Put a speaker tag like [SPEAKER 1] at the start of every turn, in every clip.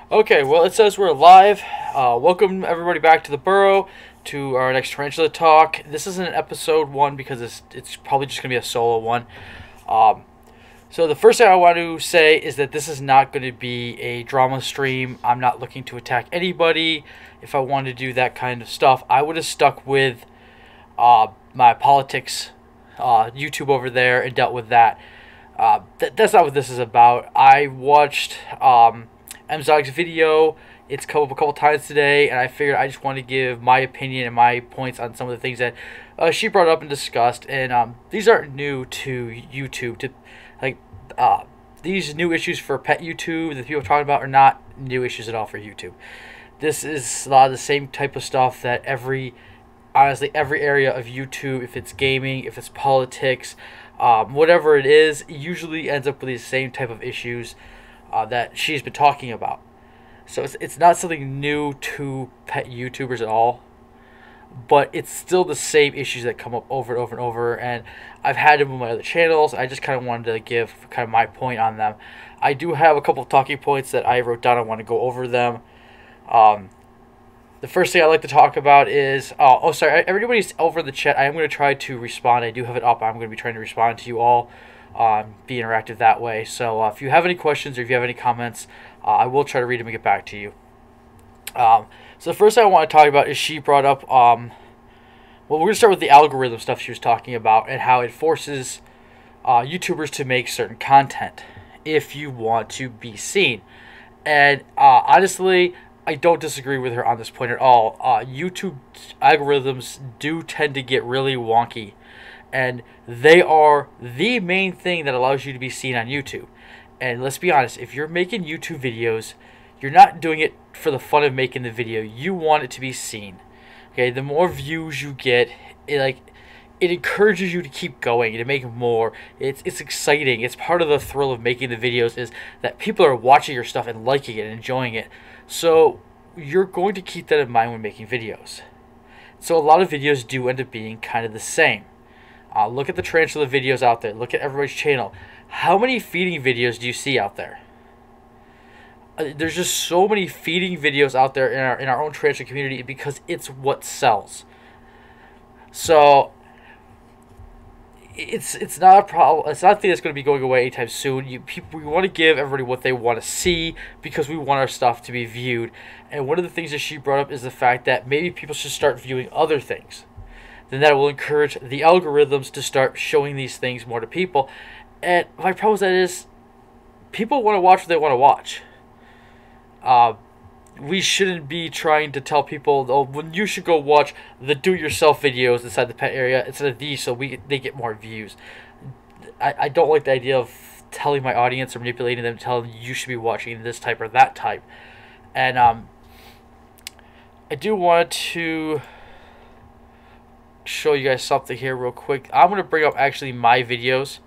[SPEAKER 1] Okay, well, it says we're live. Welcome everybody back to the Burrow, to our next Tarantula talk. This isn't an episode one because it's probably just gonna be a solo one. Um, so the first thing I want to say is that this is not going to be a drama stream. I'm not looking to attack anybody. If I wanted to do that kind of stuff, I would have stuck with my politics YouTube over there and dealt with that. That's not what this is about. I watched Emzotic's video. It's come up a couple times today, and I figured I just want to give my opinion and my points on some of the things that she brought up and discussed. And these aren't new to YouTube. Like these new issues for pet YouTube that people are talking about are not new issues at all for YouTube. This is a lot of the same type of stuff that honestly, every area of YouTube, if it's gaming, if it's politics, whatever it is, usually ends up with these same type of issues that she's been talking about. So it's not something new to pet YouTubers at all, but it's still the same issues that come up over and over and over, and I've had them with my other channels. I just kind of wanted to give kind of my point on them. I do have a couple of talking points that I wrote down. I want to go over them. The first thing I'd like to talk about is... Oh, sorry. Everybody's over the chat. I am going to try to respond. I do have it up. I'm going to be trying to respond to you all. Be interactive that way. So if you have any questions or if you have any comments, I will try to read them and get back to you. So the first thing I want to talk about is she brought up... well, we're going to start with the algorithm stuff she was talking about and how it forces YouTubers to make certain content if you want to be seen. And honestly, I don't disagree with her on this point at all. YouTube algorithms do tend to get really wonky, and they are the main thing that allows you to be seen on YouTube. And let's be honest, if you're making YouTube videos, you're not doing it for the fun of making the video. You want it to be seen. Okay, the more views you get, it encourages you to keep going, to make more. It's exciting. It's part of the thrill of making the videos is that people are watching your stuff and liking it and enjoying it. So you're going to keep that in mind when making videos. So a lot of videos do end up being kind of the same. Look at the Tarantula videos out there. Look at everybody's channel. How many feeding videos do you see out there? There's just so many feeding videos out there in our own Tarantula community because it's what sells. So it's not a problem. It's not a thing that's going to be going away anytime soon. We want to give everybody what they want to see because we want our stuff to be viewed. And one of the things that she brought up is the fact that maybe people should start viewing other things. Then that will encourage the algorithms to start showing these things more to people. And my problem with that is people want to watch what they want to watch. We shouldn't be trying to tell people, oh, when you should go watch the do-it-yourself videos inside the pet area instead of these so they get more views. I don't like the idea of telling my audience or manipulating them, telling them you should be watching this type or that type. And I do want to show you guys something here real quick. I'm going to bring up actually my videos.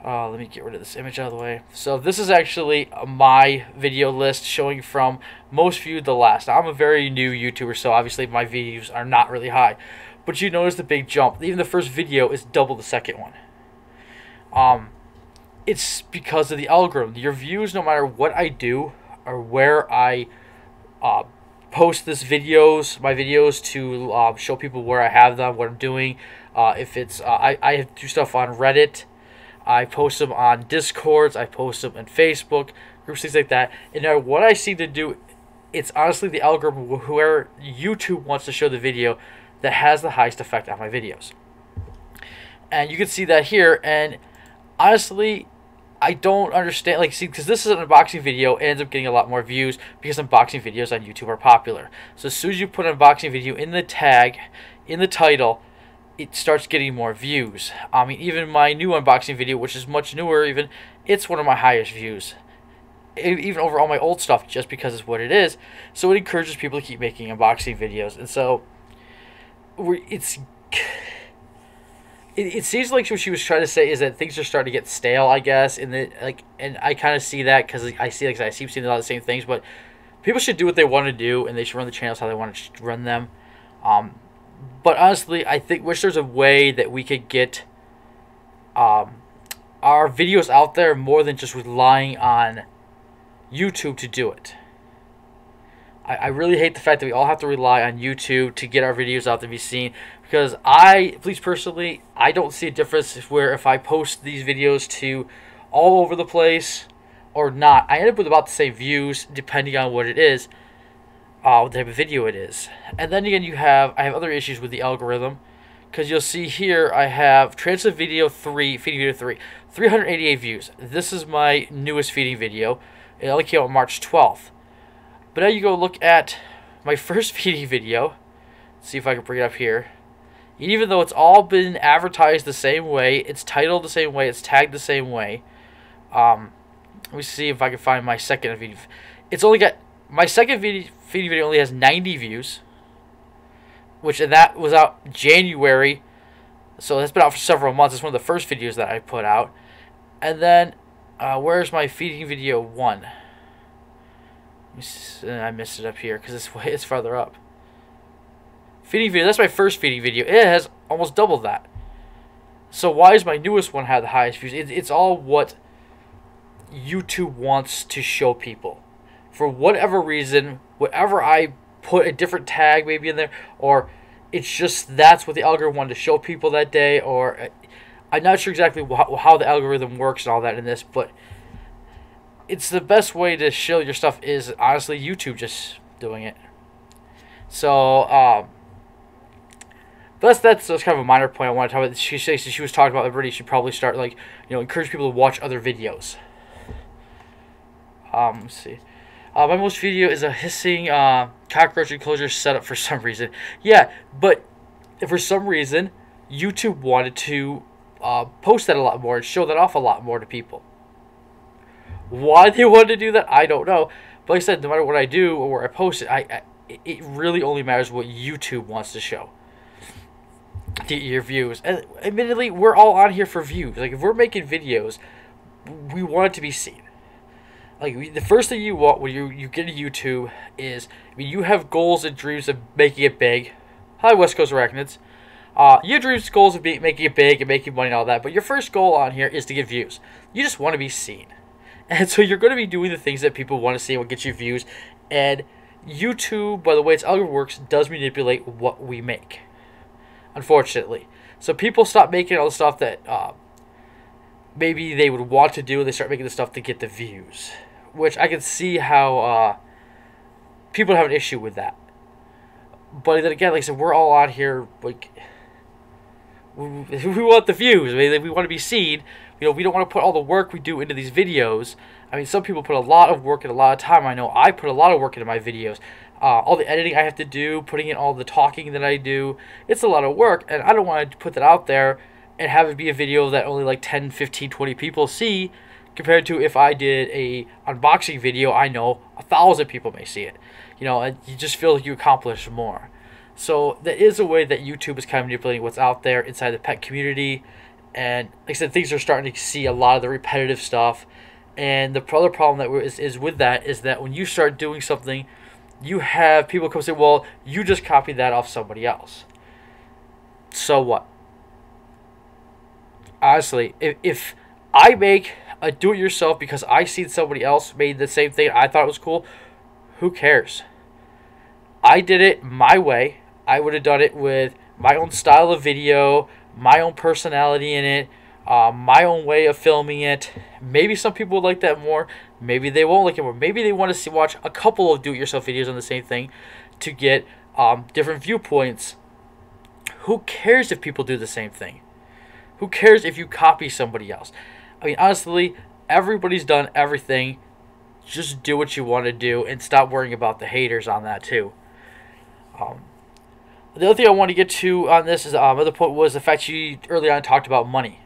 [SPEAKER 1] Let me get rid of this image out of the way. So this is actually my video list showing from most viewed to last. Now, I'm a very new YouTuber, so obviously my views are not really high. But you notice the big jump. Even the first video is double the second one. It's because of the algorithm. Your views, no matter what I do or where I post my videos to show people where I have them, what I'm doing. If it's I do stuff on Reddit. I post them on Discords, I post them on Facebook, groups, things like that. And now what I seem to do, it's honestly the algorithm where YouTube wants to show the video that has the highest effect on my videos. And you can see that here, and honestly, I don't understand, because this is an unboxing video, it ends up getting a lot more views because unboxing videos on YouTube are popular. So as soon as you put an unboxing video in the tag, in the title, it starts getting more views. I mean, even my new unboxing video, which is much newer even, it's one of my highest views. Even over all my old stuff, just because it's what it is. So it encourages people to keep making unboxing videos. And so, it seems like what she was trying to say is that things are starting to get stale, I guess. And I kind of see that because I keep seeing a lot of the same things. But people should do what they want to do, and they should run the channels how they want to run them. But honestly, I wish there's a way that we could get our videos out there more than just relying on YouTube to do it. I really hate the fact that we all have to rely on YouTube to get our videos out to be seen, because at least personally, I don't see a difference if I post these videos to all over the place or not. I end up with about the same views depending on what it is, what type of video it is. And then again, I have other issues with the algorithm, because you'll see here I have Tarantula video 3, feeding video 3, 388 views. This is my newest feeding video. It only came out March 12th. But now you go look at my first feeding video. Let's see if I can bring it up here. And even though it's all been advertised the same way, it's titled the same way, it's tagged the same way. Let me see if I can find my second video. It's only got my second feeding video only has 90 views, and that was out January. So that's been out for several months. It's one of the first videos that I put out. And then where's my feeding video 1? I missed it up here because it's farther up. Feeding video, that's my first feeding video. It has almost double that. So why is my newest one have the highest views? It's all what YouTube wants to show people. For whatever reason, whatever I put a different tag maybe in there, or it's just that's what the algorithm wanted to show people that day, or I'm not sure exactly how the algorithm works and all that in this, but it's the best way to show your stuff is honestly YouTube just doing it. So that's kind of a minor point I want to talk about. She was talking about everybody should probably start encourage people to watch other videos. Let's see. My most video is a hissing cockroach enclosure setup for some reason. Yeah, but for some reason YouTube wanted to post that a lot more and show that off a lot more to people. Why they wanted to do that, I don't know. But like I said, no matter what I do or where I post it, it really only matters what YouTube wants to show. Your views. And admittedly, we're all on here for views. Like, if we're making videos, we want it to be seen. Like, the first thing you want when you get to YouTube is, you have goals and dreams of making it big. Hi, West Coast Arachnids. You have dreams, goals of making it big and making money and all that, but your first goal on here is to get views. You just want to be seen. And so you're going to be doing the things that people want to see and what gets you views. And YouTube, by the way its algorithm works, does manipulate what we make, unfortunately. So people stop making all the stuff that maybe they would want to do, and they start making the stuff to get the views. Which I can see how people have an issue with that. But then again, like I said, we're all out here, like, we want the views. I mean, we want to be seen. We don't want to put all the work we do into these videos. I mean, some people put a lot of work and a lot of time. I know I put a lot of work into my videos. All the editing I have to do, putting in all the talking that I do, it's a lot of work. And I don't want to put that out there and have it be a video that only like 10, 15, 20 people see, compared to if I did a unboxing video, I know 1,000 people may see it. And you just feel like you accomplish more. So that is a way that YouTube is kind of manipulating what's out there inside the pet community. And like I said, things are starting to see a lot of the repetitive stuff. And the other problem that is with that is that when you start doing something, you have people come say, well, you just copied that off somebody else. So what? Honestly, if I make a do-it-yourself because I seen somebody else made the same thing, I thought it was cool, who cares? I did it my way. I would have done it with my own style of video, my own personality in it, my own way of filming it. Maybe some people would like that more. Maybe they won't like it more. Maybe they want to watch a couple of do-it-yourself videos on the same thing to get different viewpoints. Who cares if people do the same thing? Who cares if you copy somebody else? I mean, honestly, everybody's done everything. Just do what you want to do and stop worrying about the haters on that too. The other thing I want to get to on this is other point was the fact she early on talked about money,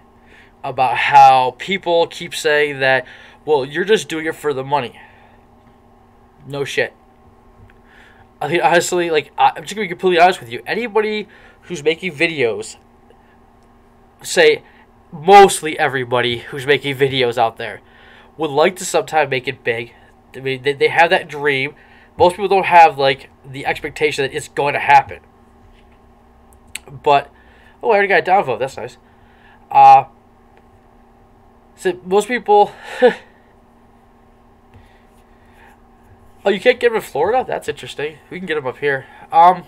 [SPEAKER 1] about how people keep saying that, well, you're just doing it for the money. No shit. I mean, honestly, like, I'm just gonna be completely honest with you. Anybody who's making videos, say mostly everybody who's making videos out there, would like to sometime make it big. I mean, they have that dream. Most people don't have, like, the expectation that it's going to happen. But, oh, I already got a downvote. That's nice. So most people, Oh, you can't get them in Florida? That's interesting. We can get them up here. Yeah,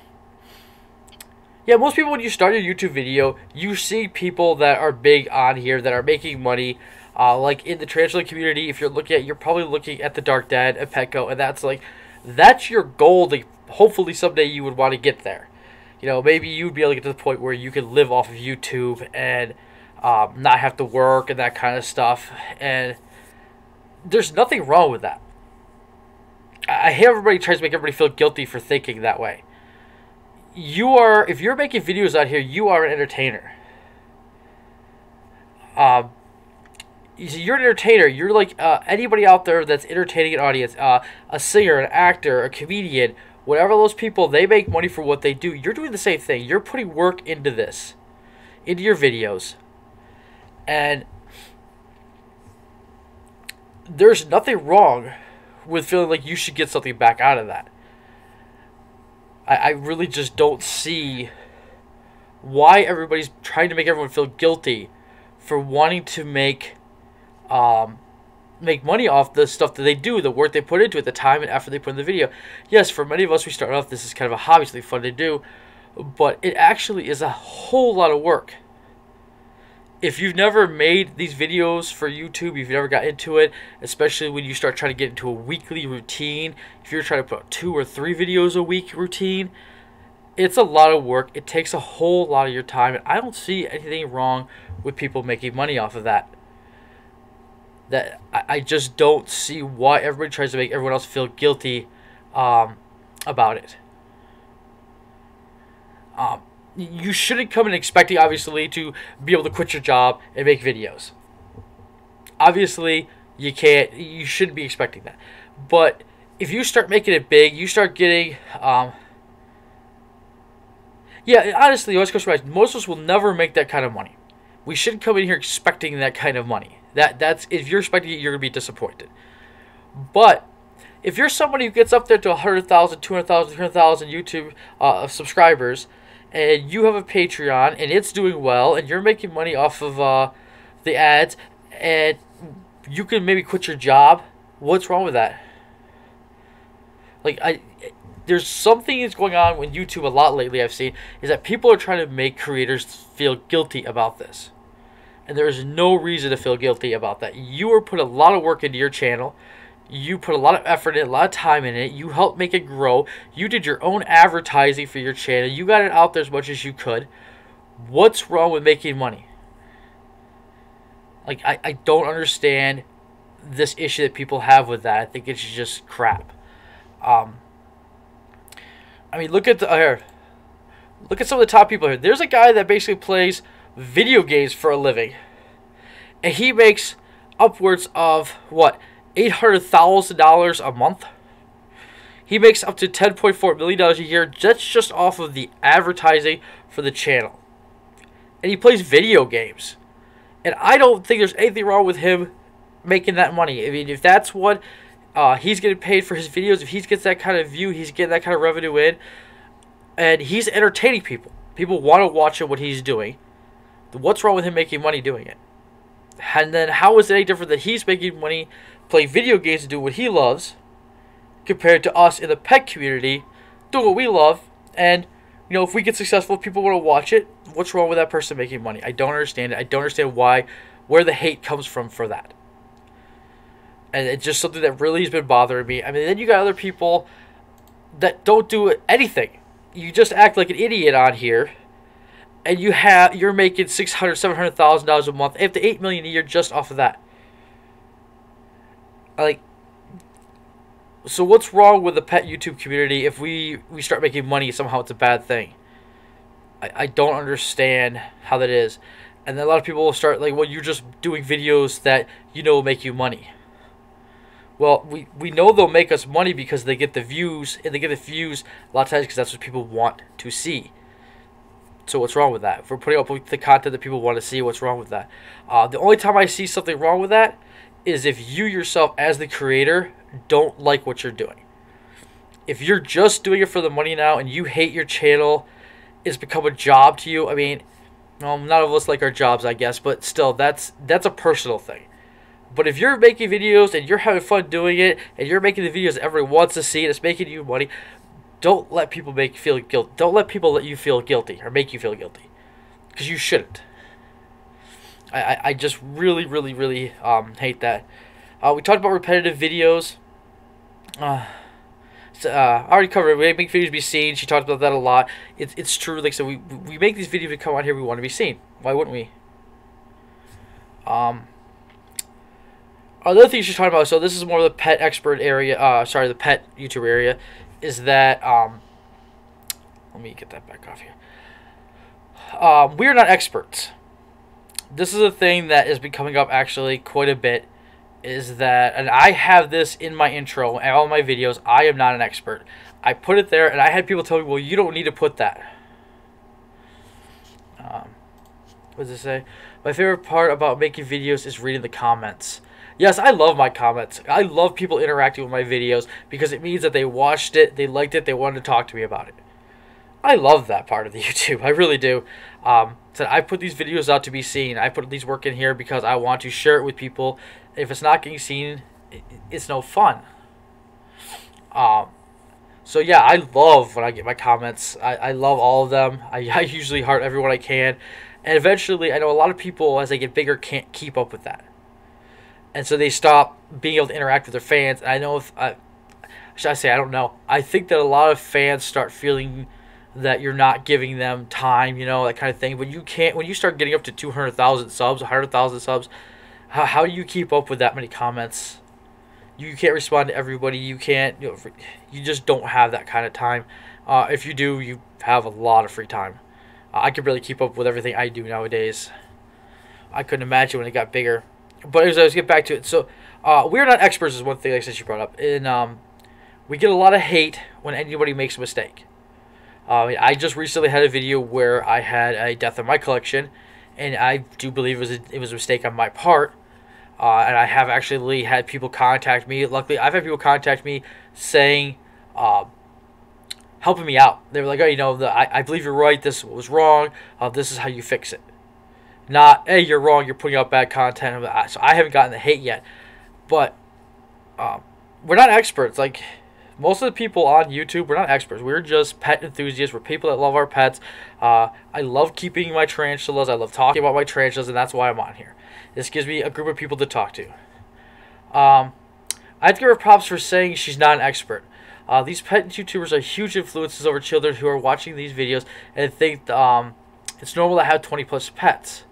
[SPEAKER 1] most people when you start your YouTube video, you see people that are big on here that are making money. Like in the Tarantula community, if you're probably looking at the Dark Dad, at Petco, and that's your goal. To hopefully someday you would want to get there. You know, maybe you'd be able to get to the point where you could live off of YouTube and not have to work and that kind of stuff. And there's nothing wrong with that. I hate everybody tries to make everybody feel guilty for thinking that way. If you're making videos out here, you are an entertainer. You're an entertainer. You're like anybody out there that's entertaining an audience. A singer, an actor, a comedian, whatever those people, they make money for what they do. You're doing the same thing. You're putting work into this, into your videos. And there's nothing wrong with feeling like you should get something back out of that. I really just don't see why everybody's trying to make everyone feel guilty for wanting to make money off the stuff that they do, the work they put into it, the time and effort they put in the video. Yes, for many of us, we start off, this is kind of a hobby, something fun to do, but it actually is a whole lot of work. If you've never made these videos for YouTube, you've never got into it, especially when you start trying to get into a weekly routine, if you're trying to put 2 or 3 videos a week routine, it's a lot of work. It takes a whole lot of your time, and I don't see anything wrong with people making money off of that. I just don't see why everybody tries to make everyone else feel guilty about it. You shouldn't come in expecting, obviously, to be able to quit your job and make videos. Obviously, you shouldn't be expecting that. But if you start making it big, you start getting, yeah, honestly, most of us will never make that kind of money. We shouldn't come in here expecting that kind of money. That's if you're expecting it, you're going to be disappointed. But if you're somebody who gets up there to 100,000, 200,000, 300,000 YouTube subscribers, and you have a Patreon, and it's doing well, and you're making money off of the ads, and you can maybe quit your job, what's wrong with that? Like, there's something that's going on with YouTube a lot lately I've seen, is that people are trying to make creators feel guilty about this. And there is no reason to feel guilty about that. You are putting a lot of work into your channel. You put a lot of effort in, a lot of time in it. You helped make it grow. You did your own advertising for your channel. You got it out there as much as you could. What's wrong with making money? Like, I don't understand this issue that people have with that. I think it's just crap. I mean, look at look at some of the top people here. There's a guy that basically plays video games for a living, and he makes upwards of what, $800,000 a month. He makes up to $10.4 million a year. That's just off of the advertising for the channel, and he plays video games. And I don't think there's anything wrong with him making that money. I mean, if that's what he's getting paid for his videos, if he gets that kind of view, he's getting that kind of revenue in, and he's entertaining people. People want to watch what he's doing. What's wrong with him making money doing it? And then how is it any different that he's making money playing video games and doing what he loves compared to us in the pet community doing what we love? And, you know, if we get successful, people want to watch it, what's wrong with that person making money? I don't understand it. I don't understand where the hate comes from for that. And it's just something that really has been bothering me. I mean, then you got other people that don't do anything. You just act like an idiot on here, and you're making $600,000, $700,000 a month, up to $8 million a year just off of that. Like, so what's wrong with the pet YouTube community if we start making money? Somehow it's a bad thing. I don't understand how that is. And then a lot of people will start like, well, you're just doing videos that you know will make you money. Well, we know they'll make us money because they get the views, and they get the views a lot of times because that's what people want to see. So what's wrong with that? If we're putting up the content that people want to see, what's wrong with that? The only time I see something wrong with that is if you yourself, as the creator, don't like what you're doing. If you're just doing it for the money now and you hate your channel, it's become a job to you. I mean, well, none of us like our jobs, I guess, but still, that's a personal thing. But if you're making videos and you're having fun doing it, and you're making the videos that everyone wants to see, and it's making you money, don't let people make you feel guilty. Don't let people let you feel guilty or make you feel guilty, because you shouldn't. I just really, really, really hate that. We talked about repetitive videos. I already covered it. We make videos to be seen. She talked about that a lot. It's true. Like, so we make these videos to come out here. We want to be seen. Why wouldn't we? Another thing she's talking about. So this is more of the pet expert area. Sorry, the pet YouTuber area. Is that let me get that back off here. We're not experts. This is a thing that has been coming up actually quite a bit. Is that, and I have this in my intro and all my videos, I am not an expert. I put it there, and I had people tell me, well, you don't need to put that. What does it say? My favorite part about making videos is reading the comments. Yes, I love my comments. I love people interacting with my videos because it means that they watched it, they liked it, they wanted to talk to me about it. I love that part of the YouTube. I really do. So I put these videos out to be seen. I put these work in here because I want to share it with people. If it's not getting seen, it's no fun. So yeah, I love when I get my comments. I love all of them. I usually heart everyone I can. And eventually, I know a lot of people, as they get bigger, can't keep up with that. And so they stop being able to interact with their fans. And I know if... should I say, I don't know. I think that a lot of fans start feeling that you're not giving them time, you know, that kind of thing. But you can't... When you start getting up to 200,000 subs, 100,000 subs, how do you keep up with that many comments? You can't respond to everybody. You can't... You just don't have that kind of time. If you do, you have a lot of free time. I could really keep up with everything I do nowadays. I couldn't imagine when it got bigger. But as I was get back to it, so we're not experts is one thing, like I said, you brought up. And we get a lot of hate when anybody makes a mistake. I just recently had a video where I had a death in my collection, and I do believe it was a mistake on my part. And I have actually had people contact me. Luckily, I've had people contact me saying, helping me out. They were like, oh, you know, I believe you're right. This was wrong. This is how you fix it. Not, hey, you're wrong. You're putting out bad content. So I haven't gotten the hate yet. But we're not experts. Like, most of the people on YouTube, we're not experts. We're just pet enthusiasts. We're people that love our pets. I love keeping my tarantulas. I love talking about my tarantulas, and that's why I'm on here. This gives me a group of people to talk to. I have to give her props for saying she's not an expert. These pet YouTubers are huge influences over children who are watching these videos and think it's normal to have 20+ pets.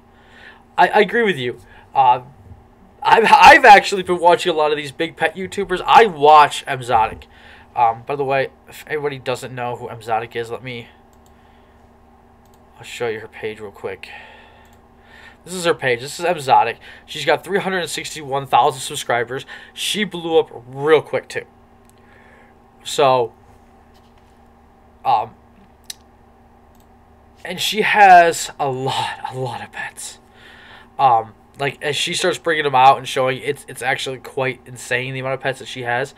[SPEAKER 1] I agree with you. I've actually been watching a lot of these big pet YouTubers. I watch Emzotic. By the way, if anybody doesn't know who Emzotic is, I'll show you her page real quick. This is her page. This is Emzotic. She's got 361,000 subscribers. She blew up real quick too. So, and she has a lot of pets. Like, as she starts bringing them out and showing, it's actually quite insane the amount of pets that she has.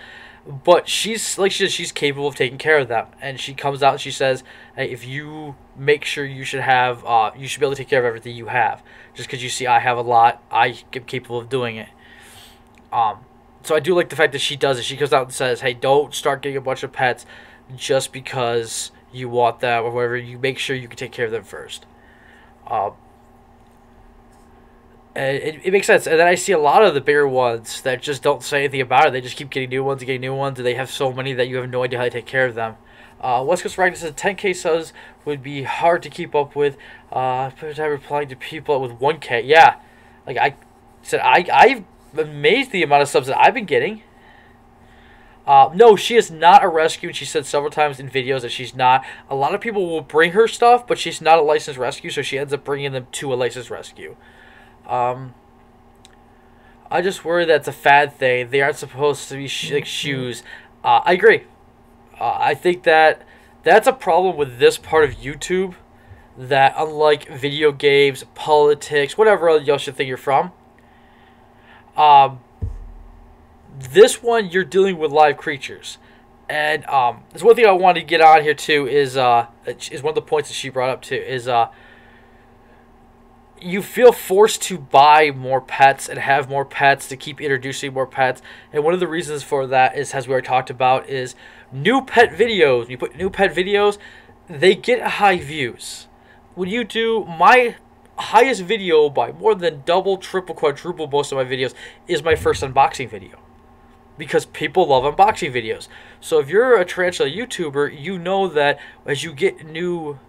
[SPEAKER 1] But she's, like she said, she's capable of taking care of them. And she comes out and she says, hey, if you make sure you should have, you should be able to take care of everything you have. Just because you see I have a lot, I am capable of doing it. So I do like the fact that she does it. She comes out and says, hey, don't start getting a bunch of pets just because you want them or whatever. You make sure you can take care of them first. And it makes sense. And then I see a lot of the bigger ones that just don't say anything about it. They just keep getting new ones and getting new ones. And they have so many that you have no idea how to take care of them. West Coast Ragnar says 10K subs would be hard to keep up with. Replying to people with 1K. Yeah. Like I said, I've amazed the amount of subs that I've been getting. No, she is not a rescue. She said several times in videos that she's not. A lot of people will bring her stuff, but she's not a licensed rescue, so she ends up bringing them to a licensed rescue. I just worry that's a fad thing. They aren't supposed to be like shoes. I agree. I think that that's a problem with this part of YouTube. That unlike video games, politics, whatever else you think you're from, this one you're dealing with live creatures. And there's one thing I wanted to get on here too is one of the points that she brought up too is you feel forced to buy more pets and have more pets to keep introducing more pets. And one of the reasons for that is, as we already talked about, is new pet videos. When you put new pet videos, they get high views. When you do, my highest video by more than double, triple, quadruple most of my videos is my first unboxing video. Because people love unboxing videos. So if you're a tarantula YouTuber, you know that as you get new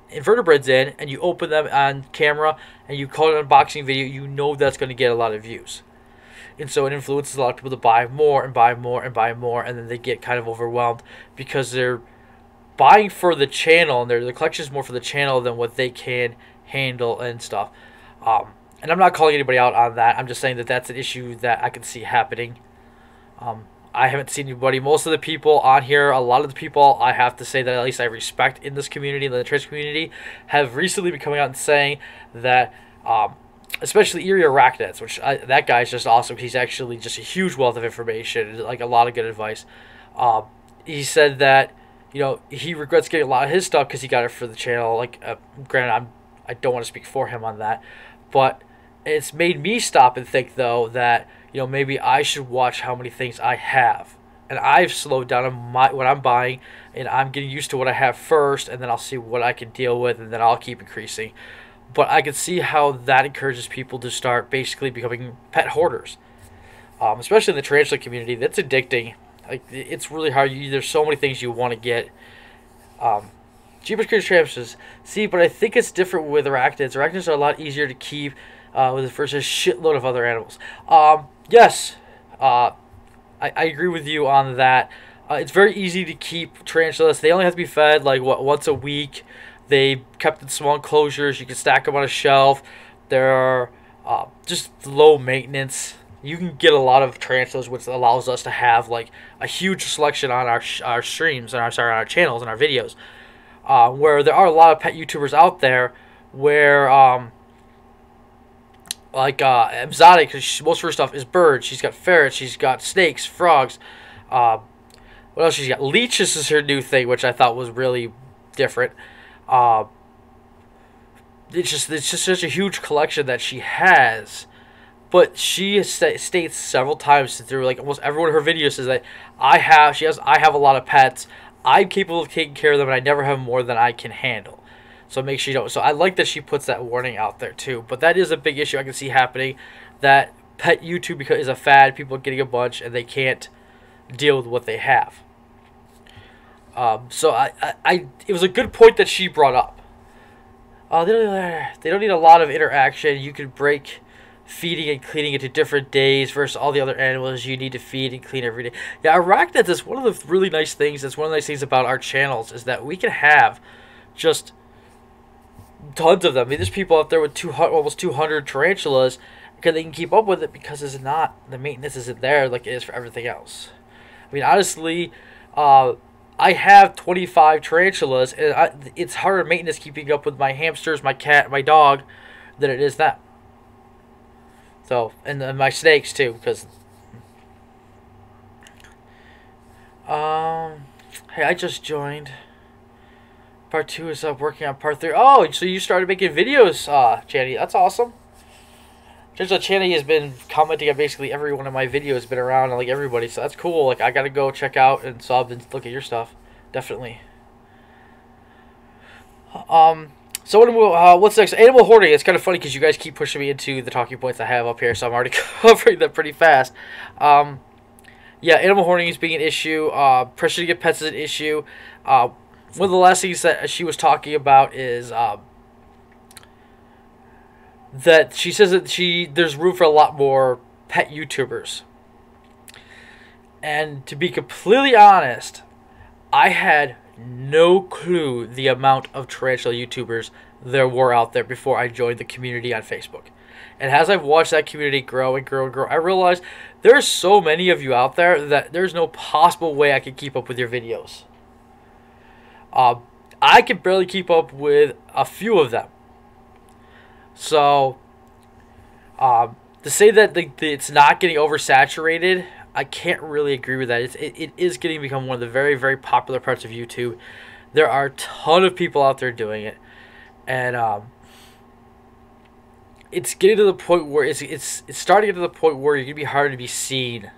[SPEAKER 1] invertebrates in and you open them on camera and you call it an unboxing video, you know that's going to get a lot of views. And so it influences a lot of people to buy more and buy more and buy more, and then they get kind of overwhelmed because they're buying for the channel, and the collection is more for the channel than what they can handle and stuff. And I'm not calling anybody out on that. I'm just saying that that's an issue that I can see happening. I haven't seen anybody. Most of the people on here, a lot of the people I have to say that at least I respect in this community, in the trans community, have recently been coming out and saying that, especially Erie Arachnids, which that guy's just awesome. He's actually just a huge wealth of information, like a lot of good advice. He said that, you know, he regrets getting a lot of his stuff because he got it for the channel. Like, granted, I don't want to speak for him on that, but it's made me stop and think, though, that, you know, maybe I should watch how many things I have. And I've slowed down on what I'm buying, and I'm getting used to what I have first, and then I'll see what I can deal with, and then I'll keep increasing. But I can see how that encourages people to start basically becoming pet hoarders. Especially in the tarantula community, that's addicting. Like, it's really hard. There's so many things you want to get. Jeepers Creatures Tarantulas. See, but I think it's different with arachnids. Arachnids are a lot easier to keep versus a shitload of other animals. Yes, I agree with you on that. It's very easy to keep tarantulas. They only have to be fed like once a week. They kept in small enclosures. You can stack them on a shelf. They're just low maintenance. You can get a lot of tarantulas, which allows us to have like a huge selection on our streams and on our channels and our videos. Where there are a lot of pet YouTubers out there where like Emzotic, most of her stuff is birds. She's got ferrets. She's got snakes, frogs. What else? She's got leeches is her new thing, which I thought was really different. It's just such a huge collection that she has. But she states several times through like almost every one of her videos says that I have a lot of pets. I'm capable of taking care of them, and I never have more than I can handle. So make sure you don't. So I like that she puts that warning out there too. But that is a big issue I can see happening. That pet YouTube is a fad. People are getting a bunch and they can't deal with what they have. So it was a good point that she brought up. They don't need a lot of interaction. You can break feeding and cleaning into different days versus all the other animals you need to feed and clean every day. Yeah, arachnids is one of the really nice things. That's one of the nice things about our channels is that we can have just tons of them. I mean, there's people out there with almost 200 tarantulas because they can keep up with it because the maintenance isn't there like it is for everything else. I mean, honestly, I have 25 tarantulas, and it's harder maintenance keeping up with my hamsters, my cat, my dog, than it is them. So, and my snakes too, because hey, I just joined. Part 2 is up, working on part 3. Oh, so you started making videos, Channy. That's awesome. Channy has been commenting on basically every one of my videos, been around like everybody, so that's cool. Like, I gotta go check out and sub and look at your stuff. Definitely. So what's next? Animal hoarding. It's kind of funny because you guys keep pushing me into the talking points I have up here, so I'm already covering them pretty fast. Yeah, animal hoarding is being an issue. Pressure to get pets is an issue. One of the last things that she was talking about is that she says that there's room for a lot more pet YouTubers. And to be completely honest, I had no clue the amount of tarantula YouTubers there were out there before I joined the community on Facebook. And as I've watched that community grow and grow and grow, I realized there's so many of you out there that there's no possible way I could keep up with your videos. I can barely keep up with a few of them. So, to say that it's not getting oversaturated, I can't really agree with that. It is getting to become one of the very, very popular parts of YouTube. There are a ton of people out there doing it. And it's getting to the point where it's starting to get to the point where you're gonna be harder to be seen,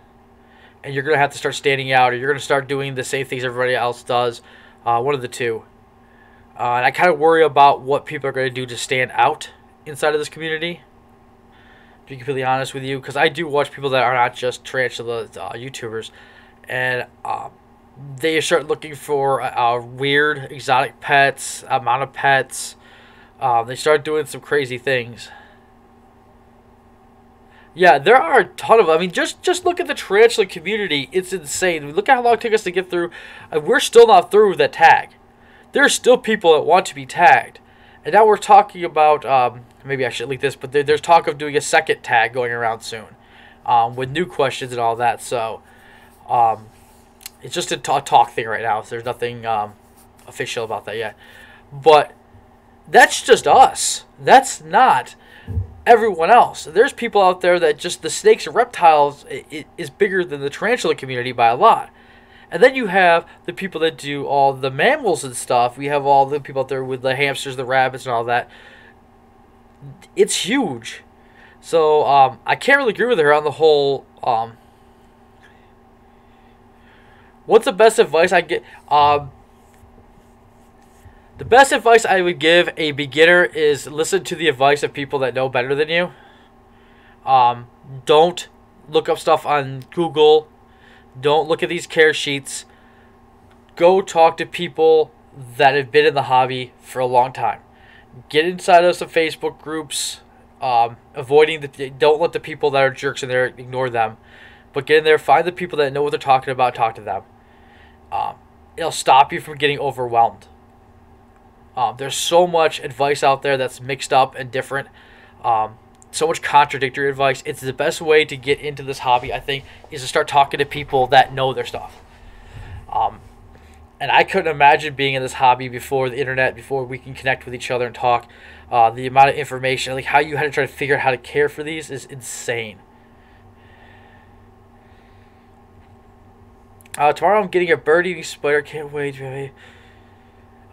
[SPEAKER 1] and you're gonna have to start standing out, or you're gonna start doing the same things everybody else does. One of the two. And I kind of worry about what people are going to do to stand out inside of this community. To be completely honest with you, because I do watch people that are not just Tarantula YouTubers, and they start looking for weird exotic pets, amount of pets. They start doing some crazy things. Yeah, there are a ton of. I mean, just look at the tarantula community. It's insane. Look at how long it took us to get through. We're still not through that tag. There's still people that want to be tagged, and now we're talking about. Maybe I should leak this, but there's talk of doing a second tag going around soon, with new questions and all that. So, it's just a talk thing right now. So there's nothing official about that yet. But that's just us. That's not everyone else. There's people out there that just the snakes and reptiles is bigger than the tarantula community by a lot. And then you have the people that do all the mammals and stuff. We have all the people out there with the hamsters, the rabbits, and all that. It's huge. So I can't really agree with her on the whole. What's the best advice I get? The best advice I would give a beginner is listen to the advice of people that know better than you. Don't look up stuff on Google. Don't look at these care sheets. Go talk to people that have been in the hobby for a long time. Get inside of some Facebook groups. Don't let the people that are jerks in there, ignore them. But get in there, find the people that know what they're talking about, talk to them. It'll stop you from getting overwhelmed. There's so much advice out there that's mixed up and different. So much contradictory advice. It's the best way to get into this hobby, I think, is to start talking to people that know their stuff. And I couldn't imagine being in this hobby before the internet, before we can connect with each other and talk. The amount of information, like how you had to try to figure out how to care for these is insane. Tomorrow I'm getting a bird-eating spider. Can't wait.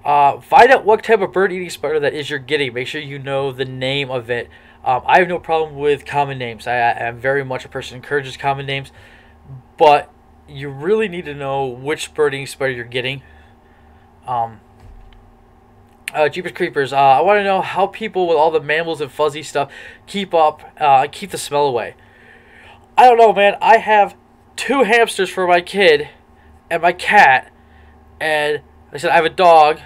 [SPEAKER 1] Find out what type of bird-eating spider that is you're getting. Make sure you know the name of it. I have no problem with common names. I am very much a person who encourages common names. But you really need to know which bird-eating spider you're getting. Jeepers Creepers. I want to know how people with all the mammals and fuzzy stuff keep the smell away. I don't know, man. I have 2 hamsters for my kid and my cat. And like I said, I have a dog.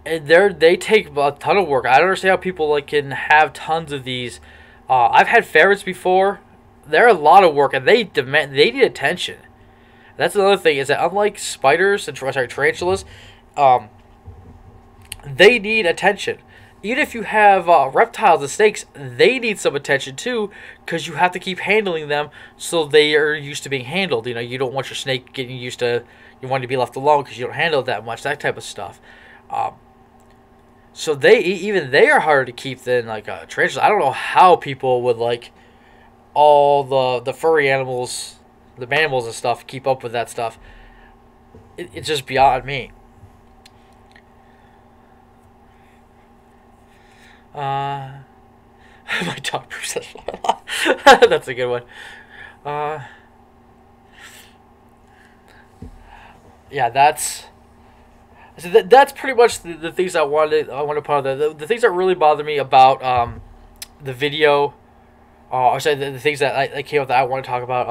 [SPEAKER 1] And they take a ton of work. I don't understand how people can have tons of these. I've had ferrets before. They're a lot of work, and they need attention. That's another thing, is that unlike spiders and tarantulas, they need attention. Even if you have reptiles and snakes, they need some attention too, because you have to keep handling them so they are used to being handled. You don't want your snake getting used to, you want to be left alone because you don't handle it that much, that type of stuff. So even they are harder to keep than tarantulas. I don't know how people with all the furry animals, the mammals and stuff, keep up with that stuff. It's just beyond me. My dog says that's a good one. Yeah, that's pretty much the things I want to put on there. The things that really bother me about the video, or say the things that I came up that I want to talk about.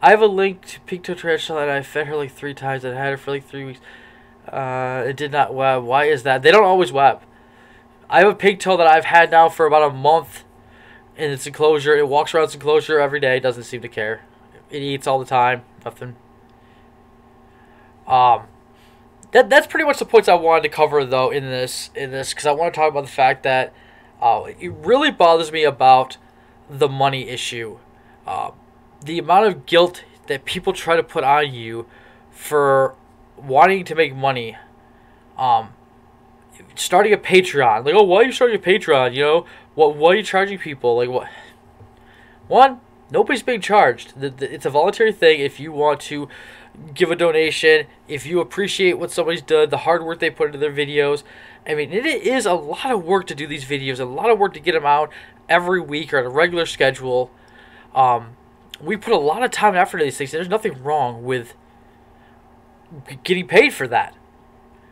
[SPEAKER 1] I have a link to pink-toed tarantula, and I fed her 3 times and I had her for 3 weeks. It did not web. Why is that? They don't always web. I have a pigtail that I've had now for about a month in its enclosure. It walks around its enclosure every day. Doesn't seem to care. It eats all the time. Nothing. That's pretty much the points I wanted to cover though in this because I want to talk about the fact that it really bothers me about the money issue. The amount of guilt that people try to put on you for wanting to make money. Starting a Patreon. Why are you starting a Patreon? Why are you charging people? What? One, nobody's being charged. It's a voluntary thing. If you want to give a donation, if you appreciate what somebody's done, the hard work they put into their videos, I mean, it is a lot of work to do these videos, a lot of work to get them out every week or at a regular schedule. We put a lot of time and effort into these things. There's nothing wrong with getting paid for that.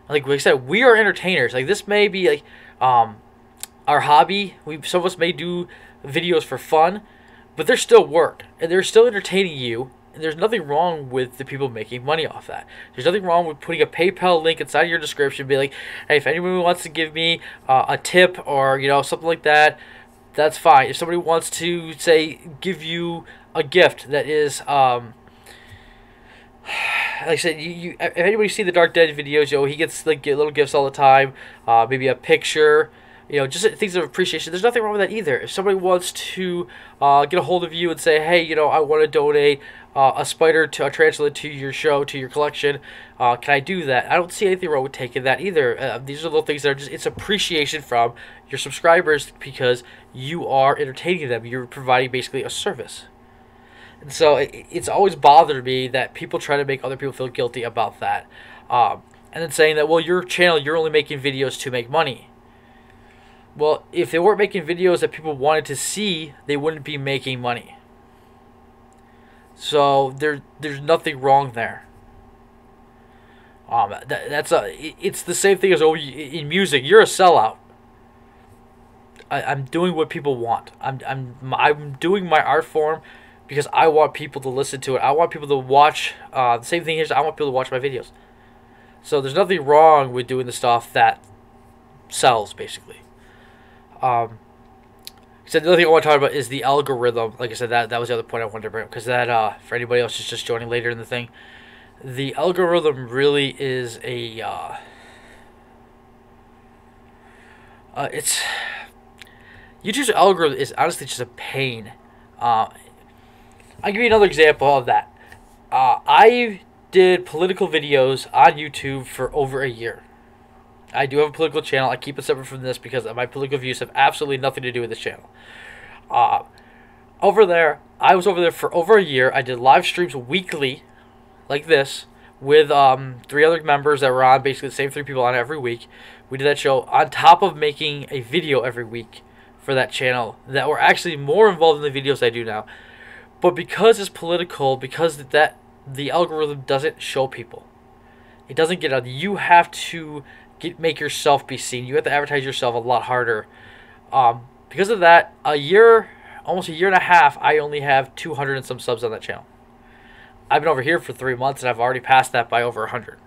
[SPEAKER 1] Like I said, we are entertainers. Like, this may be like our hobby. Some of us may do videos for fun, but they're still work, and they're still entertaining you. And there's nothing wrong with the people making money off that. There's nothing wrong with putting a PayPal link inside your description, be like, hey, if anyone wants to give me a tip or something like that, that's fine. If somebody wants to say give you a gift that is like I said, if anybody's seen the Dark Dead videos, he gets like little gifts all the time, maybe a picture, just things of appreciation. There's nothing wrong with that either. If somebody wants to get a hold of you and say, hey, I want to donate a spider to a tarantula to your show, to your collection, can I do that? I don't see anything wrong with taking that either. These are little things that are it's appreciation from your subscribers because you are entertaining them. You're providing basically a service. And so it's always bothered me that people try to make other people feel guilty about that. And then saying that, well, your channel, you're only making videos to make money. Well, if they weren't making videos that people wanted to see, they wouldn't be making money. So there's nothing wrong there. It's the same thing as in music. You're a sellout. I'm doing what people want. I'm doing my art form because I want people to listen to it. I want people to watch. The same thing is I want people to watch my videos. So there's nothing wrong with doing the stuff that sells, basically. So the other thing I want to talk about is the algorithm. Like I said, that was the other point I wanted to bring up, because that for anybody else who's just joining later in the thing, the algorithm really is a it's YouTube's algorithm is honestly just a pain. I'll give you another example of that. I did political videos on YouTube for over a year. I do have a political channel. I keep it separate from this because my political views have absolutely nothing to do with this channel. Over there, I was over there for over a year. I did live streams weekly, like this, with 3 other members that were on, basically the same 3 people on every week. We did that show on top of making a video every week for that channel that were actually more involved in the videos I do now. But because it's political, because the algorithm doesn't show people, it doesn't get out. You have to make yourself be seen. You have to advertise yourself a lot harder. Because of that, almost a year and a half, I only have 200 and some subs on that channel. I've been over here for 3 months, and I've already passed that by over 100.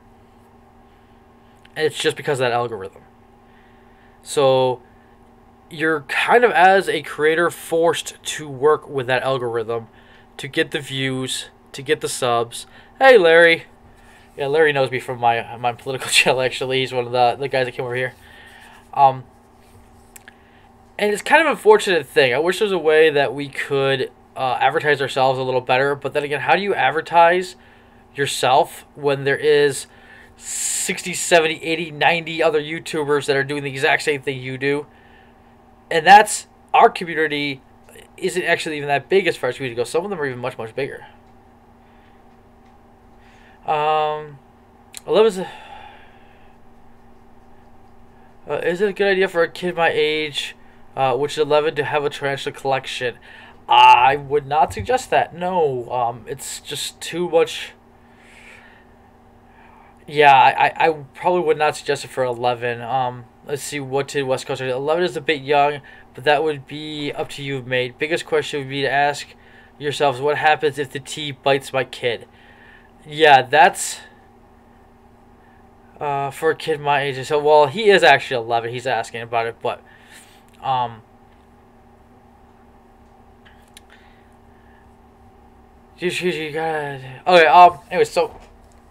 [SPEAKER 1] And it's just because of that algorithm. So you're kind of, as a creator, forced to work with that algorithm to get the views, to get the subs. Hey, Larry. Yeah, Larry knows me from my political channel, actually. He's one of the guys that came over here. And it's kind of an unfortunate thing. I wish there was a way that we could advertise ourselves a little better. But then again, how do you advertise yourself when there is 60, 70, 80, 90 other YouTubers that are doing the exact same thing you do? And that's, our community isn't actually even that big as far as we go. Some of them are even much, much bigger. 11's is it a good idea for a kid my age, which is 11, to have a tarantula collection? I would not suggest that. No, it's just too much. Yeah, I probably would not suggest it for 11. Let's see, what did West Coast? 11 is a bit young, but that would be up to you, mate. Biggest question would be to ask yourselves, what happens if the T bites my kid? Yeah, that's for a kid my age. So, well, he is actually 11. He's asking about it, but you got okay. Anyway, so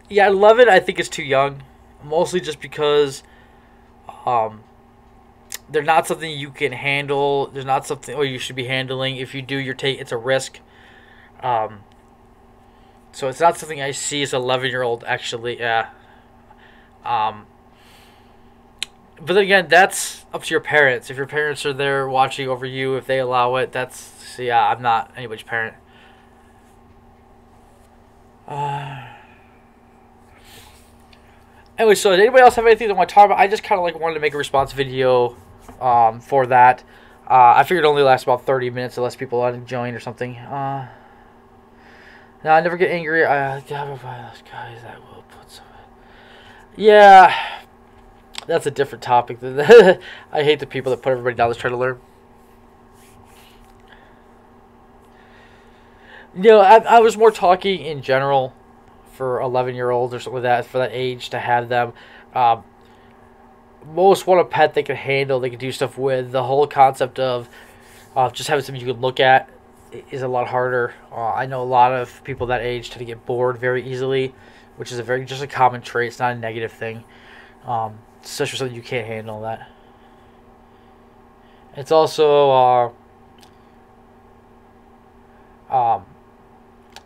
[SPEAKER 1] yeah, 11 I think is too young, mostly just because they're not something you can handle. There's not something, or you should be handling. If you do, it's a risk. So it's not something I see as an 11-year-old actually. Yeah. But then again, that's up to your parents. If your parents are there watching over you, if they allow it, yeah. I'm not anybody's parent. Anyway, so did anybody else have anything they want to talk about? I just kind of like wanted to make a response video for that. I figured it only lasts about 30 minutes unless people want to join or something. No, I never get angry. I have those guys that will put some. Yeah, that's a different topic. I hate the people that put everybody down that's trying to learn. You know, I was more talking in general for 11-year-olds or something like that, for that age to have them. Most want a pet they can handle, they can do stuff with. The whole concept of just having something you can look at is a lot harder. I know a lot of people that age tend to get bored very easily, which is just a common trait. It's not a negative thing. Especially something you can't handle that. It's also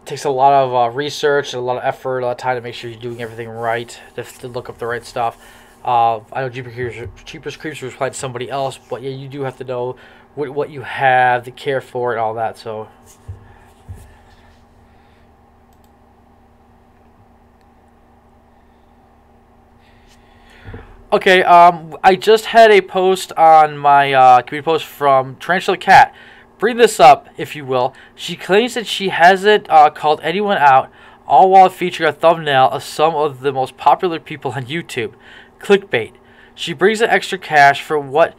[SPEAKER 1] takes a lot of research, a lot of effort, a lot of time to make sure you're doing everything right, to look up the right stuff. I know Jeepers Creepers was playing somebody else, but yeah, you do have to know what you have, the care for it, all that. So, okay, I just had a post on my community post from Tarantula Cat. Bring this up, if you will. She claims that she hasn't called anyone out, all while featuring a thumbnail of some of the most popular people on YouTube. Clickbait. She brings in extra cash for what,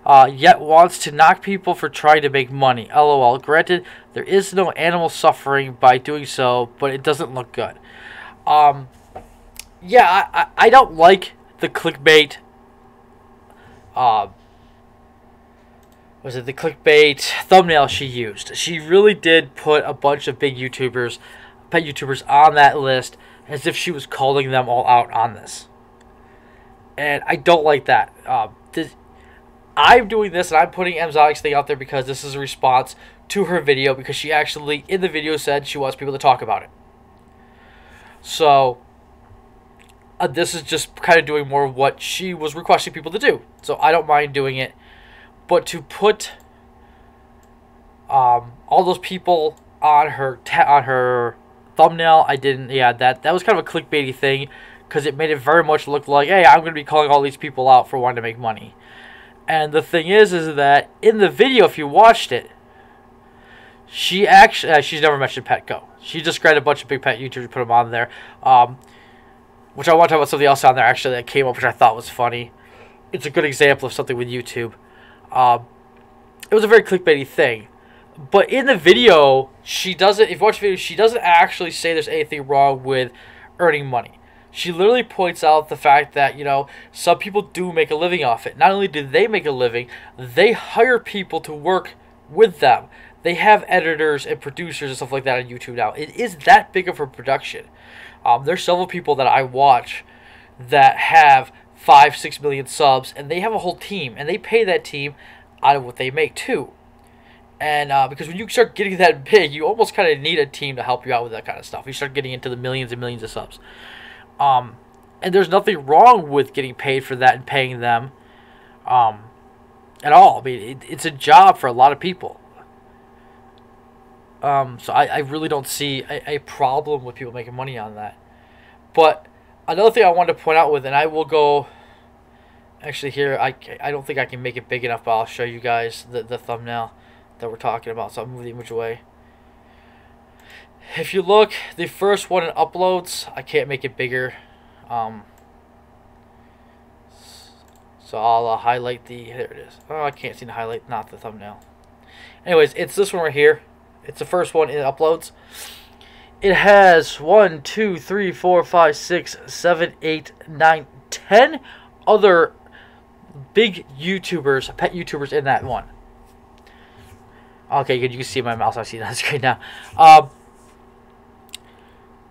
[SPEAKER 1] yet wants to knock people for trying to make money. LOL. Granted, there is no animal suffering by doing so, but it doesn't look good. Yeah, I don't like the clickbait. Was it the clickbait thumbnail she used? She really did put a bunch of big YouTubers, pet YouTubers, on that list as if she was calling them all out on this. And I don't like that. I'm doing this and I'm putting Emzotic's thing out there because this is a response to her video, because she actually, in the video, said she wants people to talk about it. So, this is just kind of doing more of what she was requesting people to do. So I don't mind doing it. But to put all those people on her thumbnail, I didn't. Yeah, that was kind of a clickbaity thing, because it made it very much look like, hey, I'm going to be calling all these people out for wanting to make money. And the thing is that in the video, if you watched it, she actually she's never mentioned Petco. She just grabbed a bunch of big pet YouTubers and put them on there, which I want to talk about something else on there actually that came up, which I thought was funny. It's a good example of something with YouTube. It was a very clickbaity thing, but in the video, she doesn't. If you watch the video, she doesn't actually say there's anything wrong with earning money. She literally points out the fact that, you know, some people do make a living off it. Not only do they make a living, they hire people to work with them. They have editors and producers and stuff like that on YouTube now. It is that big of a production. There's several people that I watch that have 5-6 million subs, and they have a whole team, and they pay that team out of what they make too. And because when you start getting that big, you almost kind of need a team to help you out with that kind of stuff. You start getting into the millions and millions of subs. And there's nothing wrong with getting paid for that and paying them at all. I mean, it's a job for a lot of people. So I really don't see a problem with people making money on that. But another thing I wanted to point out with, and I will go, actually here, I don't think I can make it big enough, but I'll show you guys the thumbnail that we're talking about. So I'll move the image away. If you look, the first one in uploads, I can't make it bigger. So I'll highlight there it is. Oh, I can't seem to highlight, not the thumbnail. Anyways, it's this one right here. It's the first one in uploads. It has 1, 2, 3, 4, 5, 6, 7, 8, 9, 10 other big YouTubers, pet YouTubers in that one. Okay, good. You can see my mouse. I see that screen now.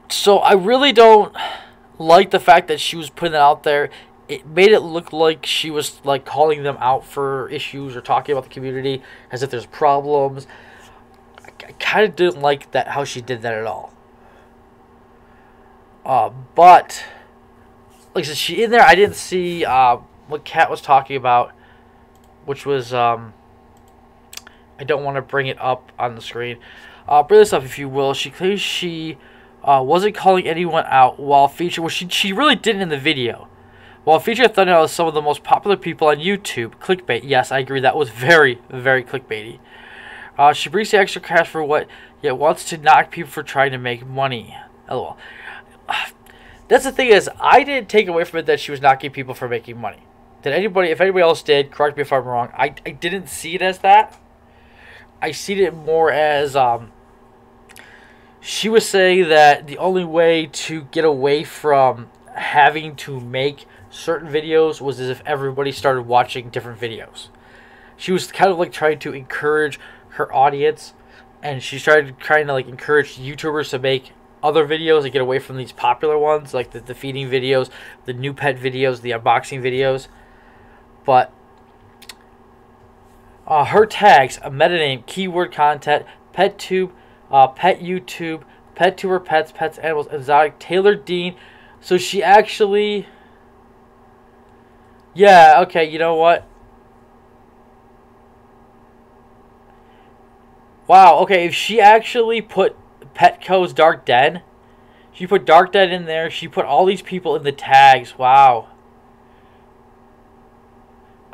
[SPEAKER 1] So I really don't like the fact that she was putting that out there. It made it look like she was like calling them out for issues or talking about the community as if there's problems. I kind of didn't like that, how she did that at all. But like I said, she in there, I didn't see what Kat was talking about, which was I don't want to bring it up on the screen. Bring this up if you will. She claims she wasn't calling anyone out while featuring. Well, she really didn't in the video. While featured thumbnail is some of the most popular people on YouTube, clickbait. Yes, I agree. That was very, very clickbaity. She brings the extra cash for what, yet wants to knock people for trying to make money. LOL. That's the thing is, I didn't take away from it that she was knocking people for making money. Did anybody? If anybody else did, correct me if I'm wrong. I didn't see it as that. I see it more as she was saying that the only way to get away from having to make certain videos was as if everybody started watching different videos. She was kind of like trying to encourage her audience, and she started trying to like encourage YouTubers to make other videos and get away from these popular ones, like the feeding videos, the new pet videos, the unboxing videos. But her tags, a meta name, keyword content, PetTube, Pet YouTube, PetTuber, Pets, Pets, Animals, Emzotic, Taylor Dean. So she actually... Yeah, okay, you know what? Wow, okay, if she actually put Petco's Dark Den, she put Dark Den in there, she put all these people in the tags, wow.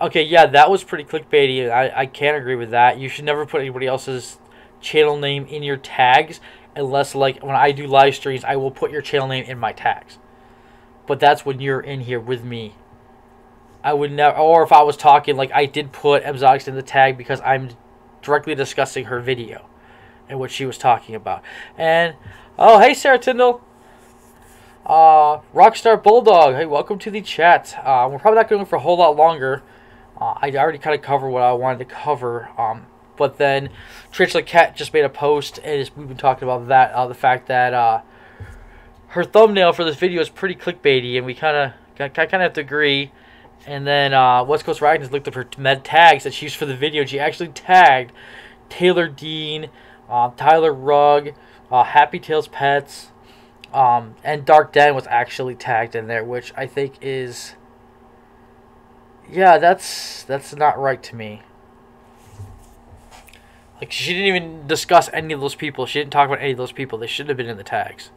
[SPEAKER 1] Okay, yeah, that was pretty clickbaity. I can't agree with that. You should never put anybody else's channel name in your tags, unless, like, when I do live streams, I will put your channel name in my tags. But that's when you're in here with me. I would never, or if I was talking, like, I did put Emzotic in the tag because I'm directly discussing her video and what she was talking about. And, oh, hey, Sarah Tyndall. Rockstar Bulldog, hey, welcome to the chat. We're probably not going for a whole lot longer. I already kind of covered what I wanted to cover. But then Tarantula Cat just made a post, and we've been talking about that, the fact that her thumbnail for this video is pretty clickbaity, and we kind of have to agree. And then West Coast Ragnar looked up her med tags that she used for the video. She actually tagged Taylor Dean, Tyler Rugg, Happy Tails Pets, and Dark Den was actually tagged in there, which I think is, yeah, that's not right to me. Like, she didn't even discuss any of those people. She didn't talk about any of those people. They shouldn't have been in the tags.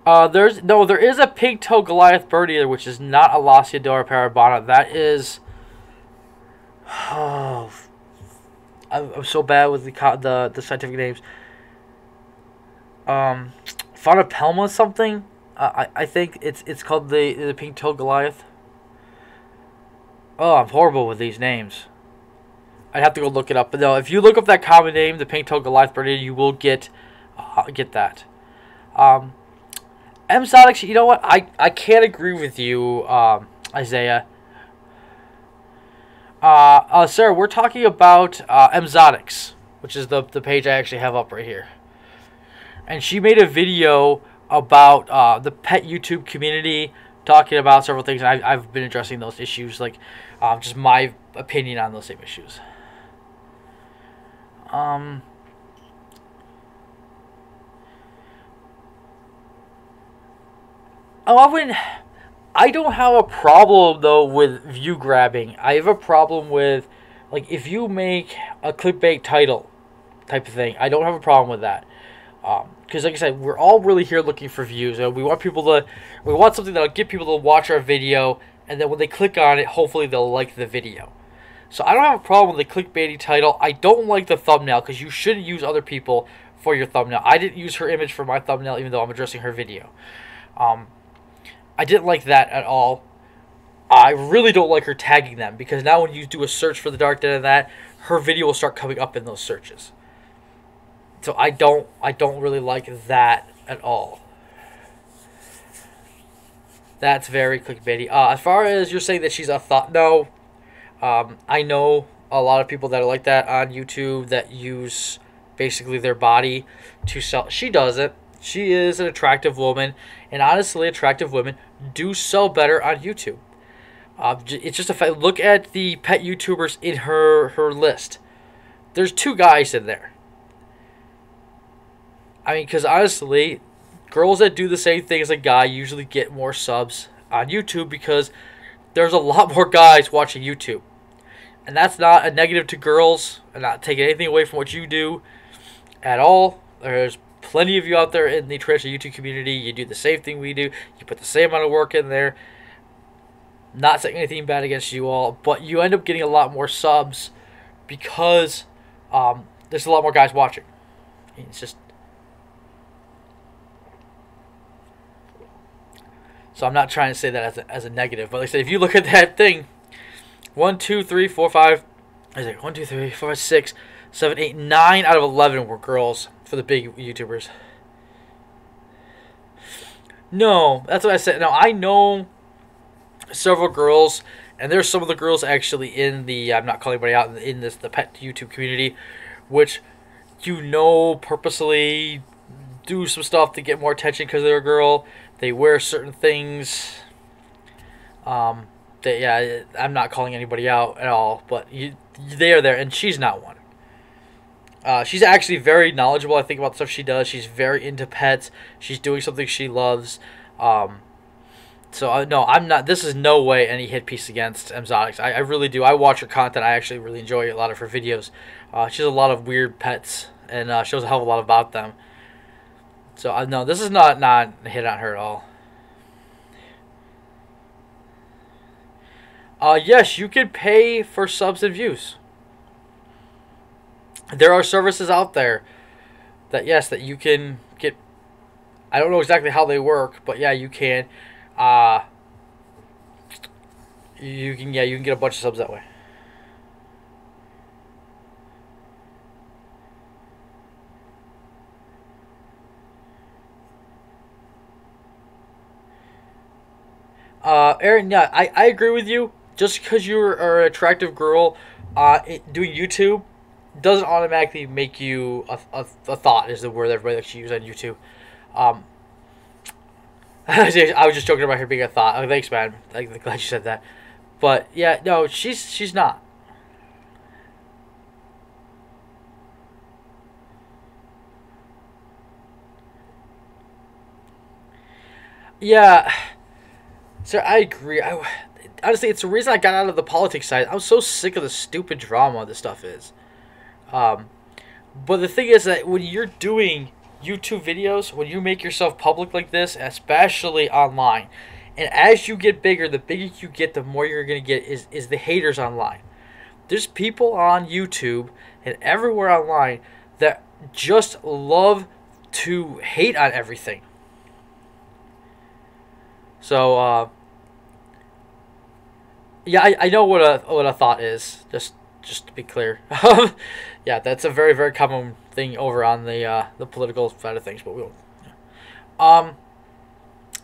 [SPEAKER 1] There is a pig-toe Goliath bird eater, which is not a Lasiodora parabana. That is, oh, I'm so bad with the scientific names. Phonopelma something. I think it's called the pig-toe Goliath. Oh, I'm horrible with these names. I'd have to go look it up. But no, if you look up that common name, the pink-toe Goliath bird, you will get that. Emzotic, you know what? I can't agree with you, Isaiah. Sarah, we're talking about Emzotics, which is the page I actually have up right here. And she made a video about the pet YouTube community, talking about several things. And I've been addressing those issues, like just my opinion on those same issues. I don't have a problem though with view grabbing. I have a problem with, like, if you make a clickbait title type of thing, I don't have a problem with that. Because like I said, we're all really here looking for views. We want something that'll get people to watch our video, and then when they click on it, hopefully they'll like the video. So I don't have a problem with the clickbaity title. I don't like the thumbnail, because you shouldn't use other people for your thumbnail. I didn't use her image for my thumbnail, even though I'm addressing her video. I didn't like that at all. I really don't like her tagging them, because now when you do a search for the Dark Den and that, her video will start coming up in those searches. So I don't really like that at all. That's very clickbaity. As far as you're saying that she's a thought, no. I know a lot of people that are like that on YouTube that use basically their body to sell. She doesn't. She is an attractive woman, and honestly, attractive women do sell better on YouTube. It's just a fact. Look at the pet YouTubers in her list. There's 2 guys in there. I mean, because honestly, girls that do the same thing as a guy usually get more subs on YouTube, because there's a lot more guys watching YouTube. And that's not a negative to girls. I'm not taking anything away from what you do. at all. There's plenty of you out there in the Tarantula YouTube community. You do the same thing we do. You put the same amount of work in there. Not saying anything bad against you all, but you end up getting a lot more subs because there's a lot more guys watching. It's just... So I'm not trying to say that as a negative, but like I said, if you look at that thing, 1, 2, 3, 4, 5, is it 1, 2, 3, 4, 5, 6, 7, 8, 9 out of 11 were girls for the big YouTubers. No, that's what I said. Now I know several girls, and there's some of the girls actually in the, I'm not calling anybody out, in this the pet YouTube community, which purposely do some stuff to get more attention because they're a girl. They wear certain things. Yeah, I'm not calling anybody out at all, but they are there, and she's not one. She's actually very knowledgeable, I think, about the stuff she does. She's very into pets. She's doing something she loves. So, no, I'm not. This is no way any hit piece against Emzotic. I really do. I watch her content. I actually really enjoy a lot of her videos. She has a lot of weird pets, and shows a hell of a lot about them. So, no, this is not a hit on her at all. Yes, you can pay for subs and views. There are services out there that, yes, that you can get. I don't know exactly how they work, but yeah, you can. You can get a bunch of subs that way. Aaron, yeah, I agree with you. Just because you are an attractive girl, doing YouTube doesn't automatically make you a thought, is the word everybody likes to use on YouTube. I was just joking about her being a thought. Oh, thanks, man. I'm glad you said that. But yeah, no, she's not. Yeah, sir, I agree. Honestly, it's the reason I got out of the politics side. I'm so sick of the stupid drama this stuff is. But the thing is that when you're doing YouTube videos, when you make yourself public like this, especially online, and as you get bigger, the bigger you get, the more you're going to get is the haters online. There's people on YouTube and everywhere online that just love to hate on everything. So, yeah, I know what a thought is. Just to be clear. Yeah, that's a very, very common thing over on the political side of things, but we won't.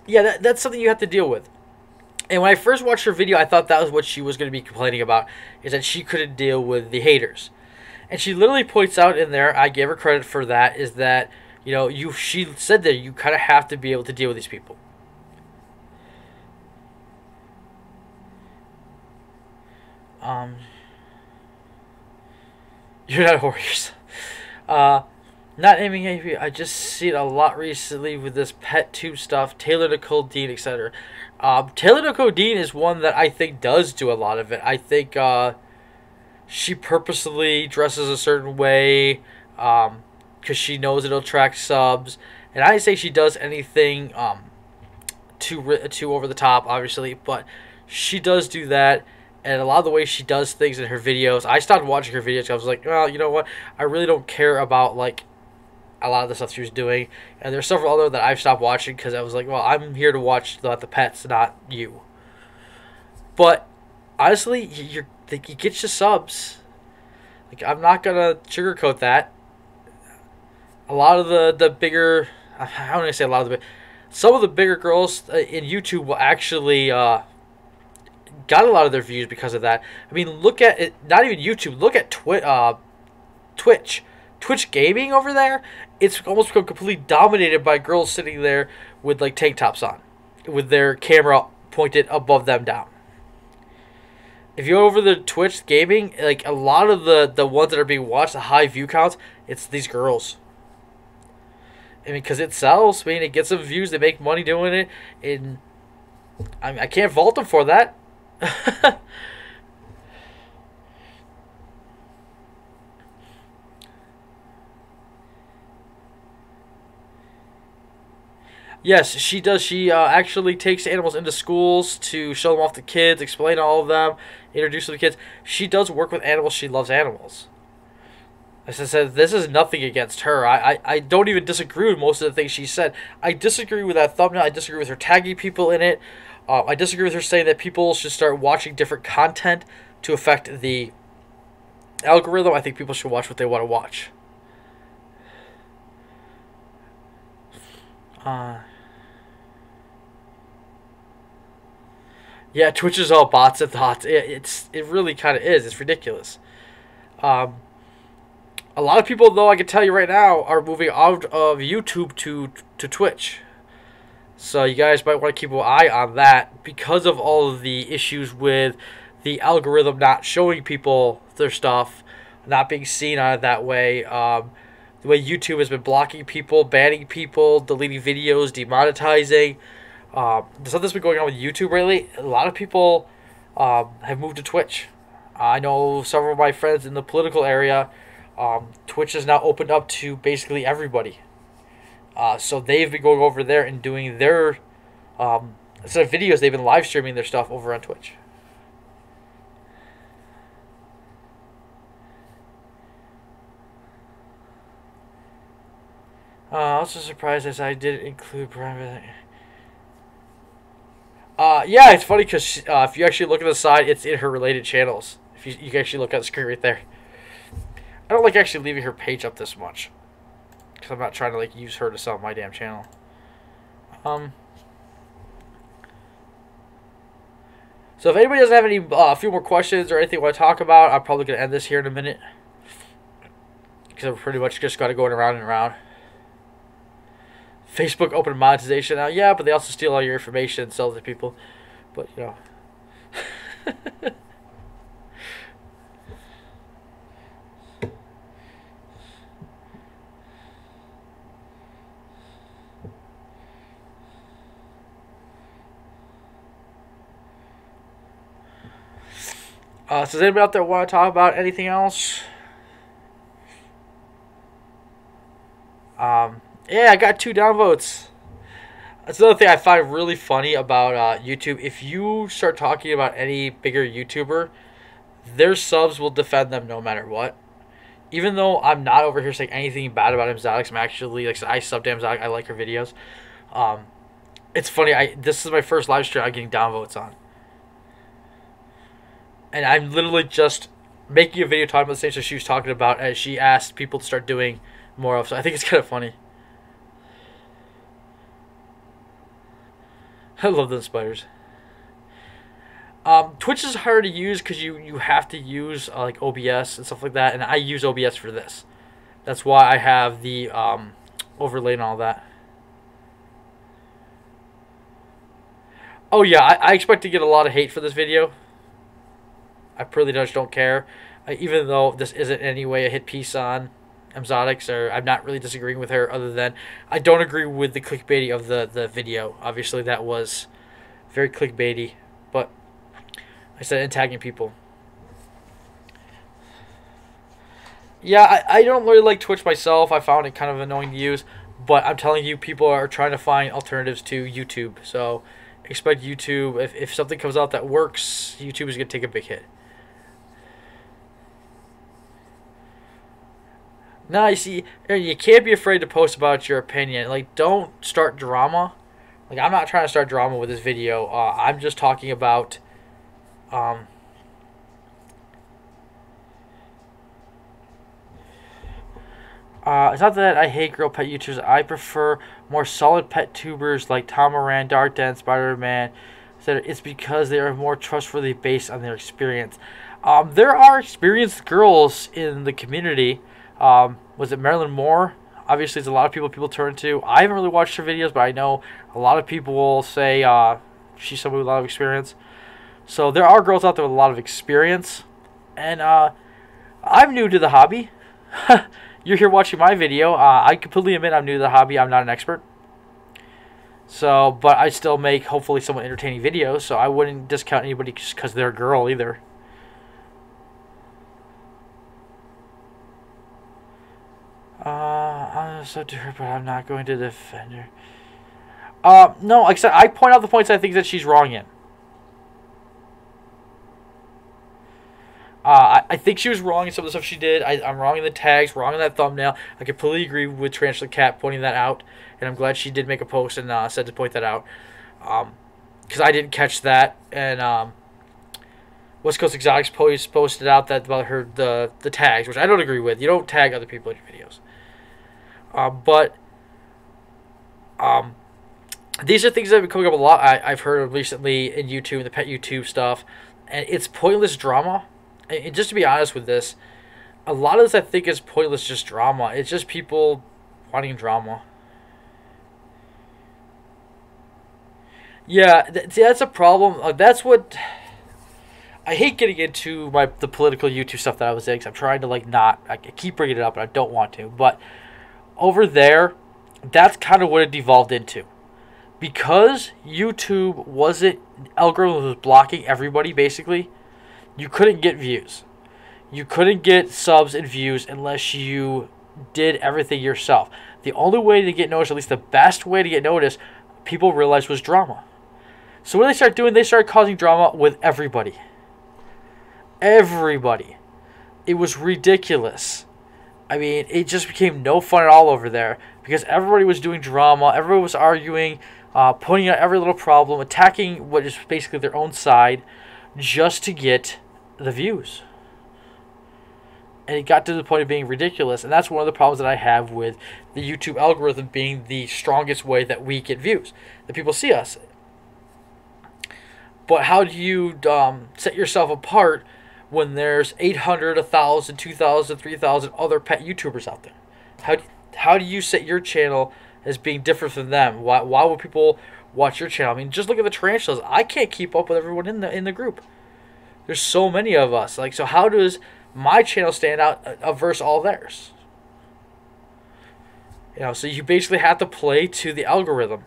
[SPEAKER 1] Yeah, that's something you have to deal with. And when I first watched her video, I thought that was what she was going to be complaining about, is that she couldn't deal with the haters. And she literally points out in there, I gave her credit for that, is that, she said that you kind of have to be able to deal with these people. You're not warriors. Not aiming at you. I just see it a lot recently with this pet tube stuff. Taylor Nicole Dean, etc. Taylor Nicole Dean is one that I think does do a lot of it. I think she purposely dresses a certain way because she knows it'll attract subs. And I didn't say she does anything too over the top, obviously, but she does do that. And a lot of the ways she does things in her videos, I stopped watching her videos. I was like, well, you know what? I really don't care about like a lot of the stuff she was doing. And there's several other that I've stopped watching because I was like, well, I'm here to watch the pets, not you. But honestly, you get your subs. Like, I'm not gonna sugarcoat that. A lot of the bigger, I don't want to say a lot of the, some of the bigger girls in YouTube will actually got a lot of their views because of that. I mean, look at it. Not even YouTube. Look at Twitch. Twitch gaming over there. It's almost become completely dominated by girls sitting there with like tank tops on, with their camera pointed above them down. If you go over the Twitch gaming, like a lot of the ones that are being watched, the high view counts, it's these girls. I mean, because it sells. I mean, it gets some views. They make money doing it. And I can't fault them for that. Yes, she does. She actually takes animals into schools to show them off to kids, explain all of them, introduce them to kids. She does work with animals. She loves animals. As I said, this is nothing against her. I don't even disagree with most of the things she said. I disagree with that thumbnail. I disagree with her tagging people in it. I disagree with her saying that people should start watching different content to affect the algorithm. I think people should watch what they want to watch. Yeah, Twitch is all bots and thoughts. It really kind of is. It's ridiculous. Um, a lot of people, though, I can tell you right now, are moving out of YouTube to Twitch. So you guys might want to keep an eye on that because of all of the issues with the algorithm not showing people their stuff, not being seen on it that way. The way YouTube has been blocking people, banning people, deleting videos, demonetizing. The stuff that's been going on with YouTube lately, a lot of people have moved to Twitch. I know several of my friends in the political area. Twitch has now opened up to basically everybody. So they've been going over there and doing their instead of videos, they've been live streaming their stuff over on Twitch. Also surprised as I didn't include private. Yeah, it's funny because if you actually look at the side, it's in her related channels. If you can actually look at the screen right there. I don't like actually leaving her page up this much because I'm not trying to like use her to sell my damn channel. So if anybody doesn't have any a few more questions or anything you want to talk about, I'm probably gonna end this here in a minute because I've pretty much just got it going around and around. Facebook open monetization now, yeah, but they also steal all your information and sell it to people. But you know. So does anybody out there want to talk about anything else? Yeah, I got 2 downvotes. That's another thing I find really funny about YouTube. If you start talking about any bigger YouTuber, their subs will defend them no matter what. Even though I'm not over here saying anything bad about Emzotic, I'm actually, like I subbed to Emzotic. I like her videos. It's funny. This is my first live stream I'm getting downvotes on. And I'm literally just making a video talking about the same stuff she was talking about as she asked people to start doing more of. So I think it's kind of funny. I love those spiders. Twitch is hard to use because you have to use like OBS and stuff like that, and I use OBS for this. That's why I have the overlay and all that. Oh yeah, I expect to get a lot of hate for this video. I pretty much don't care. Even though this isn't in any way a hit piece on Emzotic, or I'm not really disagreeing with her other than I don't agree with the clickbaity of the video. Obviously that was very clickbaity, but I said and tagging people. Yeah, I don't really like Twitch myself. I found it kind of annoying to use, but I'm telling you, people are trying to find alternatives to YouTube. So expect YouTube, if something comes out that works, YouTube is going to take a big hit. No, you see, you can't be afraid to post about your opinion. Like, don't start drama. Like, I'm not trying to start drama with this video. I'm just talking about, it's not that I hate girl pet YouTubers. I prefer more solid pet tubers like Tom Moran, Dark Den, Spider-Man. It's because they are more trustworthy based on their experience. There are experienced girls in the community. Was it Marilyn Moore? Obviously, there's a lot of people turn to. I haven't really watched her videos, but I know a lot of people will say she's somebody with a lot of experience. So there are girls out there with a lot of experience. And I'm new to the hobby. You're here watching my video. I completely admit I'm new to the hobby. I'm not an expert. So, but I still make hopefully somewhat entertaining videos. So I wouldn't discount anybody just because they're a girl either. I'm so to her, but I'm not going to defend her. No, like I said, I point out the points I think that she's wrong in. I think she was wrong in some of the stuff she did. I'm wrong in the tags, wrong in that thumbnail. I completely agree with Tarantula Cat pointing that out, and I'm glad she did make a post and said to point that out. Because I didn't catch that, and West Coast Exotics posted out that about the tags, which I don't agree with. You don't tag other people in your videos. But these are things that have been coming up a lot. I've heard of recently in YouTube, the pet YouTube stuff, and it's pointless drama. And just to be honest with this, a lot of this I think is pointless just drama. It's just people wanting drama. Yeah, see, that's a problem. That's what I hate getting into the political YouTube stuff that I was in, because I'm trying to I keep bringing it up and I don't want to, but over there, that's kind of what it devolved into. Because YouTube algorithm was blocking everybody basically, you couldn't get views. You couldn't get subs and views unless you did everything yourself. The only way to get noticed, at least the best way to get noticed, people realized was drama. So what they started doing, they started causing drama with everybody. Everybody. It was ridiculous. I mean, it just became no fun at all over there because everybody was doing drama. Everybody was arguing, pointing out every little problem, attacking what is basically their own side just to get the views. And it got to the point of being ridiculous. And that's one of the problems that I have with the YouTube algorithm being the strongest way that we get views, that people see us. But how do you set yourself apart when there's 800, 1,000, 2,000, 3,000 other pet YouTubers out there? How do you set your channel as being different from them? Why would people watch your channel? I mean, just look at the Tarantulas. I can't keep up with everyone in the group. There's so many of us. So how does my channel stand out versus all theirs? So you basically have to play to the algorithm.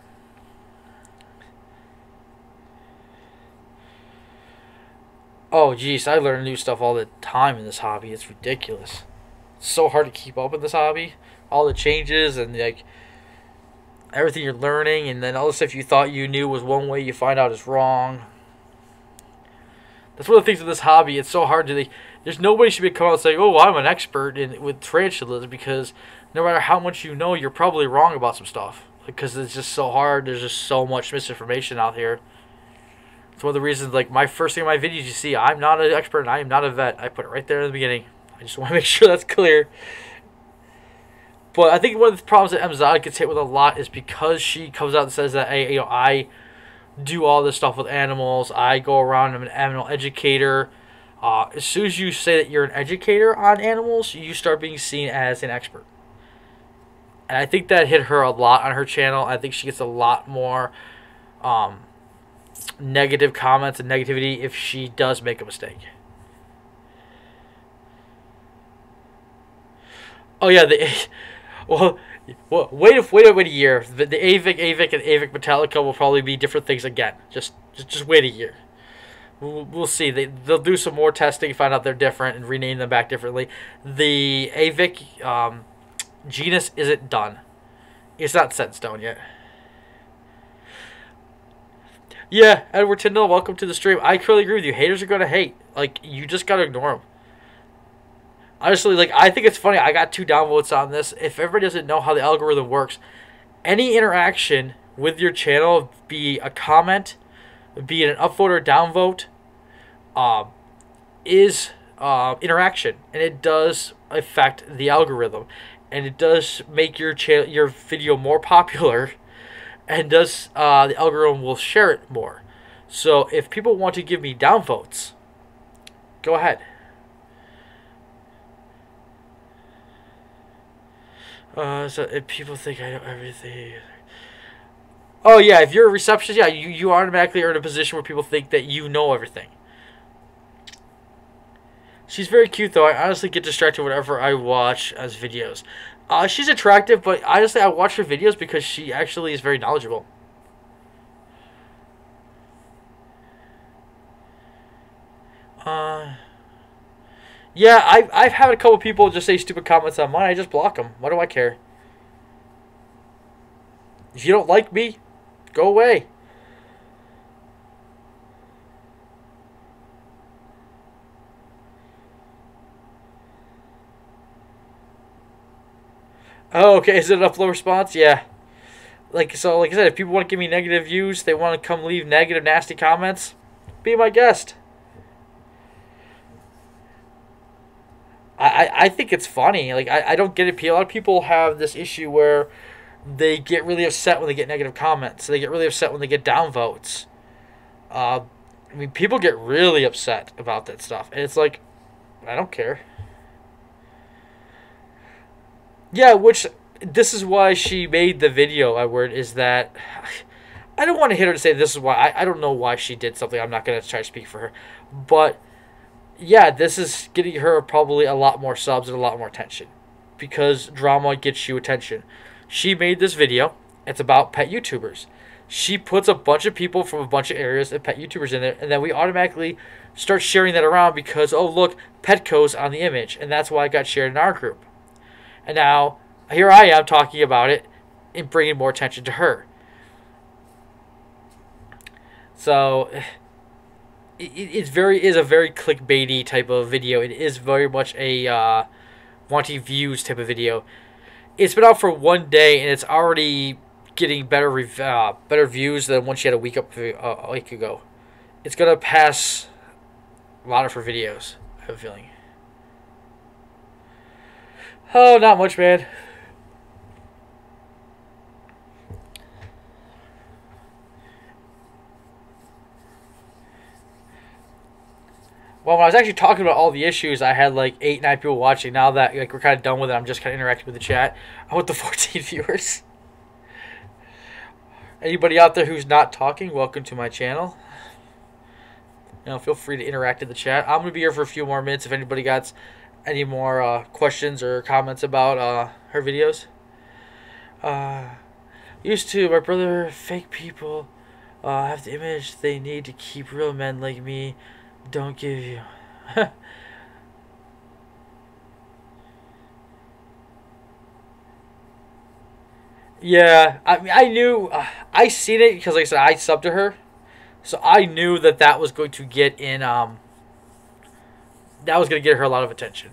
[SPEAKER 1] Oh, geez, I learn new stuff all the time in this hobby. It's ridiculous. It's so hard to keep up in this hobby. All the changes and everything you're learning, and then all the stuff you thought you knew was one way, you find out is wrong. That's one of the things with this hobby. It's so hard to. There's nobody should be coming out saying, "Oh, I'm an expert with tarantulas," because no matter how much you know, you're probably wrong about some stuff. Because it's just so hard. There's just so much misinformation out here. It's one of the reasons. My first thing in my videos, you see, I'm not an expert and I am not a vet. I put it right there in the beginning. I just want to make sure that's clear. But I think one of the problems that Emzotic gets hit with a lot is because she comes out and says that, hey, I do all this stuff with animals. I go around, I'm an animal educator. As soon as you say that you're an educator on animals, you start being seen as an expert. And I think that hit her a lot on her channel. I think she gets a lot more negative comments and negativity if she does make a mistake. Oh yeah, wait a year. The AVIC and AVIC Metallica will probably be different things again. Just wait a year. We'll see. They'll do some more testing, find out they're different, and rename them back differently. The AVIC genus isn't done. It's not set in stone yet. Yeah, Edward Tyndall, welcome to the stream. I totally agree with you. Haters are going to hate. You just got to ignore them. Honestly, I think it's funny. I got 2 downvotes on this. If everybody doesn't know how the algorithm works, any interaction with your channel, be a comment, be it an upvote or a downvote, is interaction, and it does affect the algorithm, and it does make your video more popular, and does the algorithm will share it more. So if people want to give me downvotes, go ahead. So if people think I know everything. Oh yeah, if you're a receptionist, yeah, you automatically are in a position where people think that you know everything. She's very cute though. I honestly get distracted whenever I watch as videos. She's attractive, but honestly I watch her videos because she actually is very knowledgeable. Yeah, I've had a couple people just say stupid comments on mine. I just block them. What do I care? If you don't like me, Go away. Oh, okay. Is it an upload response? Yeah. Like I said, if people want to give me negative views, they want to come leave negative, nasty comments, be my guest. I think it's funny. Like, I don't get it. A lot of people have this issue where they get really upset when they get negative comments. They get really upset when they get downvotes. I mean, people get really upset about that stuff. And it's like, I don't care. Yeah, which, this is why she made the video, Edward, is that I don't want to hit her to say this is why. I don't know why she did something. I'm not going to try to speak for her. But, yeah, this is getting her probably a lot more subs and a lot more attention. Because drama gets you attention. She made this video. It's about pet YouTubers. She puts a bunch of people from a bunch of areas and pet YouTubers in there. And then we automatically start sharing that around because, oh, look, Petco's on the image. And that's why it got shared in our group. And now, here I am talking about it and bringing more attention to her. So, it is a very clickbaity type of video. It is very much a wanting views type of video. It's been out for 1 day and it's already getting better views than when she had a week ago. It's gonna pass a lot of her videos, I have a feeling. Oh, not much, man. Well, when I was actually talking about all the issues, I had like 8, 9 people watching. Now that like we're kind of done with it, I'm just kind of interacting with the chat. I want the 14 viewers. Anybody out there who's not talking, welcome to my channel. You know, feel free to interact in the chat. I'm gonna be here for a few more minutes if anybody got any more questions or comments about her videos. Used to, my brother, fake people have the image they need to keep real men like me. Don't give you. Yeah, I mean, I knew, I seen it because, like I said, I subbed to her, so I knew that that was going to get in, that was going to get her a lot of attention.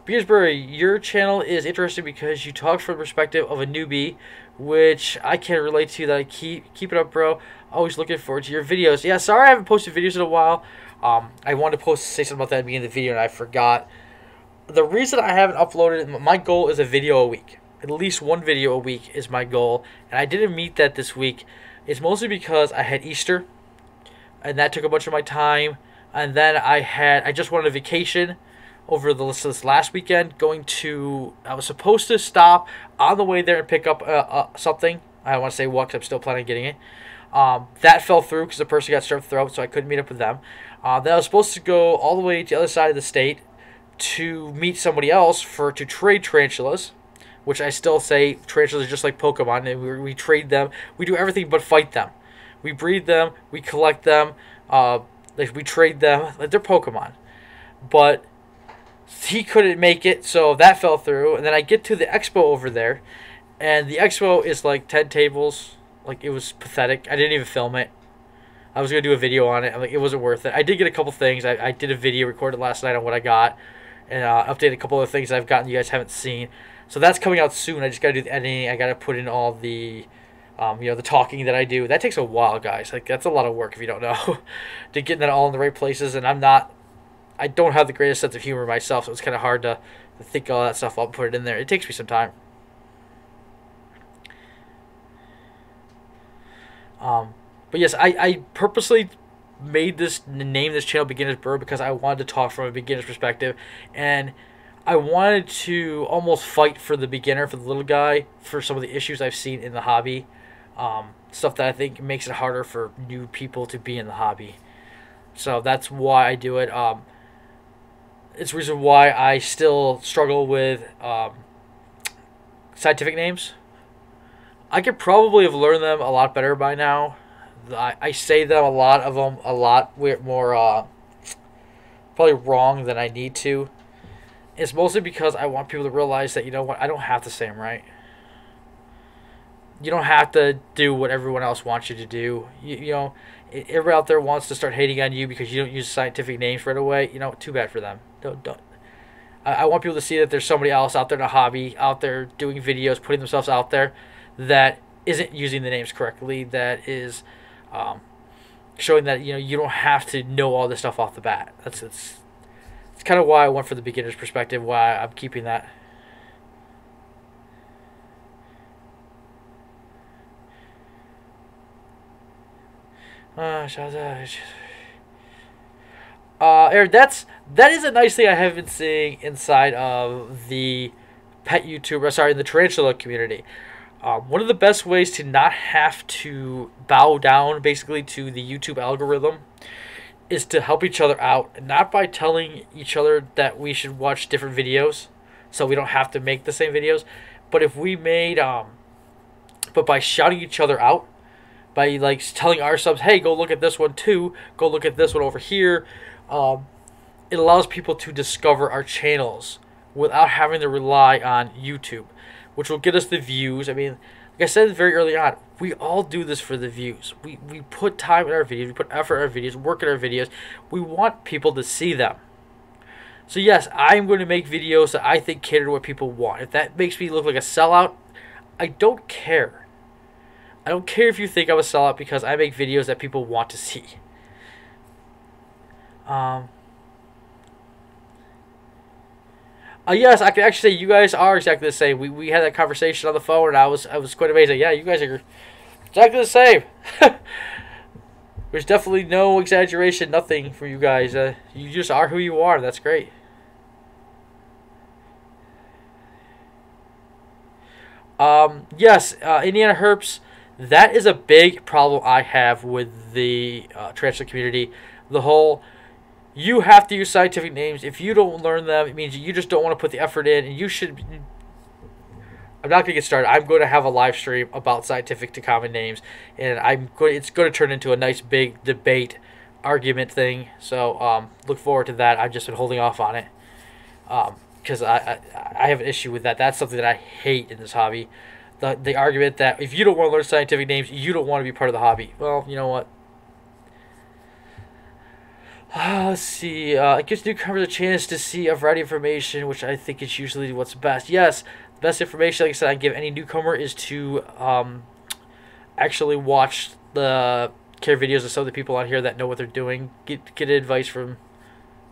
[SPEAKER 1] Beersbury, your channel is interesting because you talk from the perspective of a newbie, which I can relate to. That I keep it up, bro. Always looking forward to your videos. Yeah, sorry I haven't posted videos in a while. I wanted to say something about that at the beginning of the video and I forgot. The reason I haven't uploaded, my goal is a video a week. At least one video a week is my goal, and I didn't meet that this week. It's mostly because I had Easter, and that took a bunch of my time, and then I just wanted a vacation over this last weekend. I was supposed to stop on the way there and pick up something. I don't want to say what, because I'm still planning on getting it. That fell through because the person got strep throat, so I couldn't meet up with them. Then I was supposed to go all the way to the other side of the state to meet somebody else to trade tarantulas, which I still say tarantulas are just like Pokemon, and we trade them. We do everything but fight them. We breed them, we collect them, we trade them, like they're Pokemon. But he couldn't make it, so that fell through. And then I get to the expo over there, and the expo is like 10 tables. Like, it was pathetic. I didn't even film it. I was going to do a video on it. I'm like, it wasn't worth it. I did get a couple things. I did a video recorded last night on what I got, and updated a couple of things I've gotten you guys haven't seen. So that's coming out soon. I just got to do the editing. I got to put in all the, the talking that I do. That takes a while, guys. Like, that's a lot of work if you don't know. To get that all in the right places, and I don't have the greatest sense of humor myself, so it's kind of hard to think all that stuff up and put it in there. It takes me some time. But yes, I purposely name this channel Beginner's Burrow because I wanted to talk from a beginner's perspective, and I wanted to almost fight for the beginner, for the little guy, for some of the issues I've seen in the hobby, stuff that I think makes it harder for new people to be in the hobby. So that's why I do it. It's the reason why I still struggle with scientific names. I could probably have learned them a lot better by now. I say them, a lot of them, a lot more probably wrong than I need to. It's mostly because I want people to realize that, you know what, I don't have to say them right. You don't have to do what everyone else wants you to do. You know, everyone out there wants to start hating on you because you don't use scientific names right away. You know, too bad for them. Don't. I want people to see that there's somebody else out there in a hobby, out there doing videos, putting themselves out there, that isn't using the names correctly, that is showing that, you know, you don't have to know all this stuff off the bat. It's kind of why I went for the beginner's perspective, why I'm keeping that. Aaron, that is a nice thing I have been seeing inside of the pet YouTuber, sorry, the Tarantula community. One of the best ways to not have to bow down, basically, to the YouTube algorithm is to help each other out, not by telling each other that we should watch different videos, so we don't have to make the same videos, but if we made, but by shouting each other out, by like telling our subs, hey, go look at this one too, go look at this one over here. It allows people to discover our channels without having to rely on YouTube, which will get us the views. I mean, like I said very early on, we all do this for the views. We put time in our videos, we put effort in our videos, work in our videos. We want people to see them. So yes, I'm going to make videos that I think cater to what people want. If that makes me look like a sellout, I don't care. I don't care if you think I'm a sellout because I make videos that people want to see. Yes, I can actually say you guys are exactly the same. We had that conversation on the phone, and I was quite amazing. Yeah, you guys are exactly the same. There's definitely no exaggeration, nothing for you guys. You just are who you are. That's great. Yes, Indiana Herps. That is a big problem I have with the Tarantula community. The whole, you have to use scientific names. If you don't learn them, it means you just don't want to put the effort in. And you should. I'm not going to get started. I'm going to have a live stream about scientific to common names, and it's going to turn into a nice big debate, argument thing. So look forward to that. I've just been holding off on it because I have an issue with that. That's something that I hate in this hobby. The argument that if you don't want to learn scientific names, you don't want to be part of the hobby. Well, you know what? Let's see. It gives newcomers a chance to see a variety of information, which I think is usually what's best. Yes, the best information, like I said, I give any newcomer is to actually watch the care videos of some of the people on here that know what they're doing. Get advice from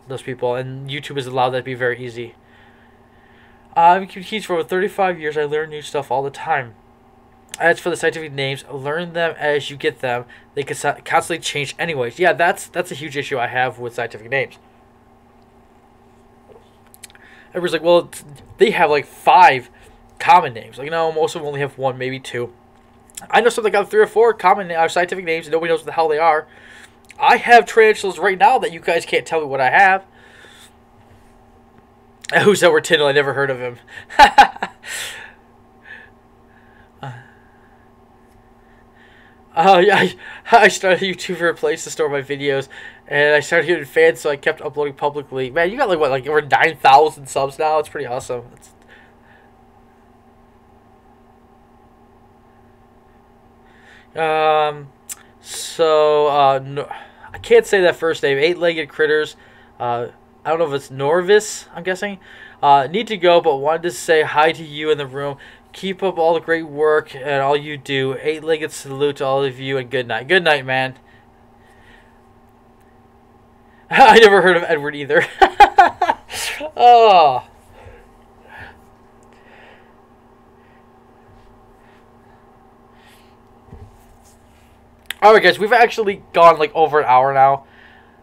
[SPEAKER 1] those people, and YouTube has allowed that to be very easy. I've been keys for over 35 years. I learn new stuff all the time. As for the scientific names, learn them as you get them. They can constantly change anyways. Yeah, that's a huge issue I have with scientific names. Everyone's like, well, they have like 5 common names. Like, no, most of them only have 1, maybe 2. I know something got 3 or 4 common scientific names, and nobody knows what the hell they are. I have tarantulas right now that you guys can't tell me what I have. Who's Edward Tyndall? I never heard of him. Yeah, I started a YouTube for a place to store my videos, and I started getting fans, so I kept uploading publicly. Man, you got like what, like over 9,000 subs now? It's pretty awesome. No, I can't say that first name. 8-legged critters. I don't know if it's Norvis, I'm guessing. Need to go, but wanted to say hi to you in the room. Keep up all the great work and all you do. 8-legged salute to all of you, and good night. Good night, man. I never heard of Edward either. Oh. Alright, guys, we've actually gone like over an hour now.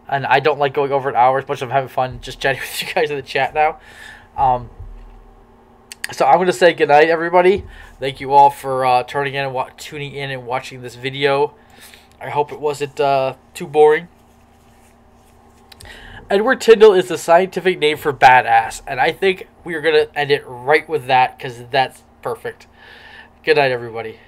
[SPEAKER 1] And I don't like going over an hour as much as I'm having fun just chatting with you guys in the chat now. So I'm going to say goodnight, everybody. Thank you all for tuning in and watching this video. I hope it wasn't too boring. Edward Tyndall is the scientific name for badass. And I think we are going to end it right with that because that's perfect. Good night, everybody.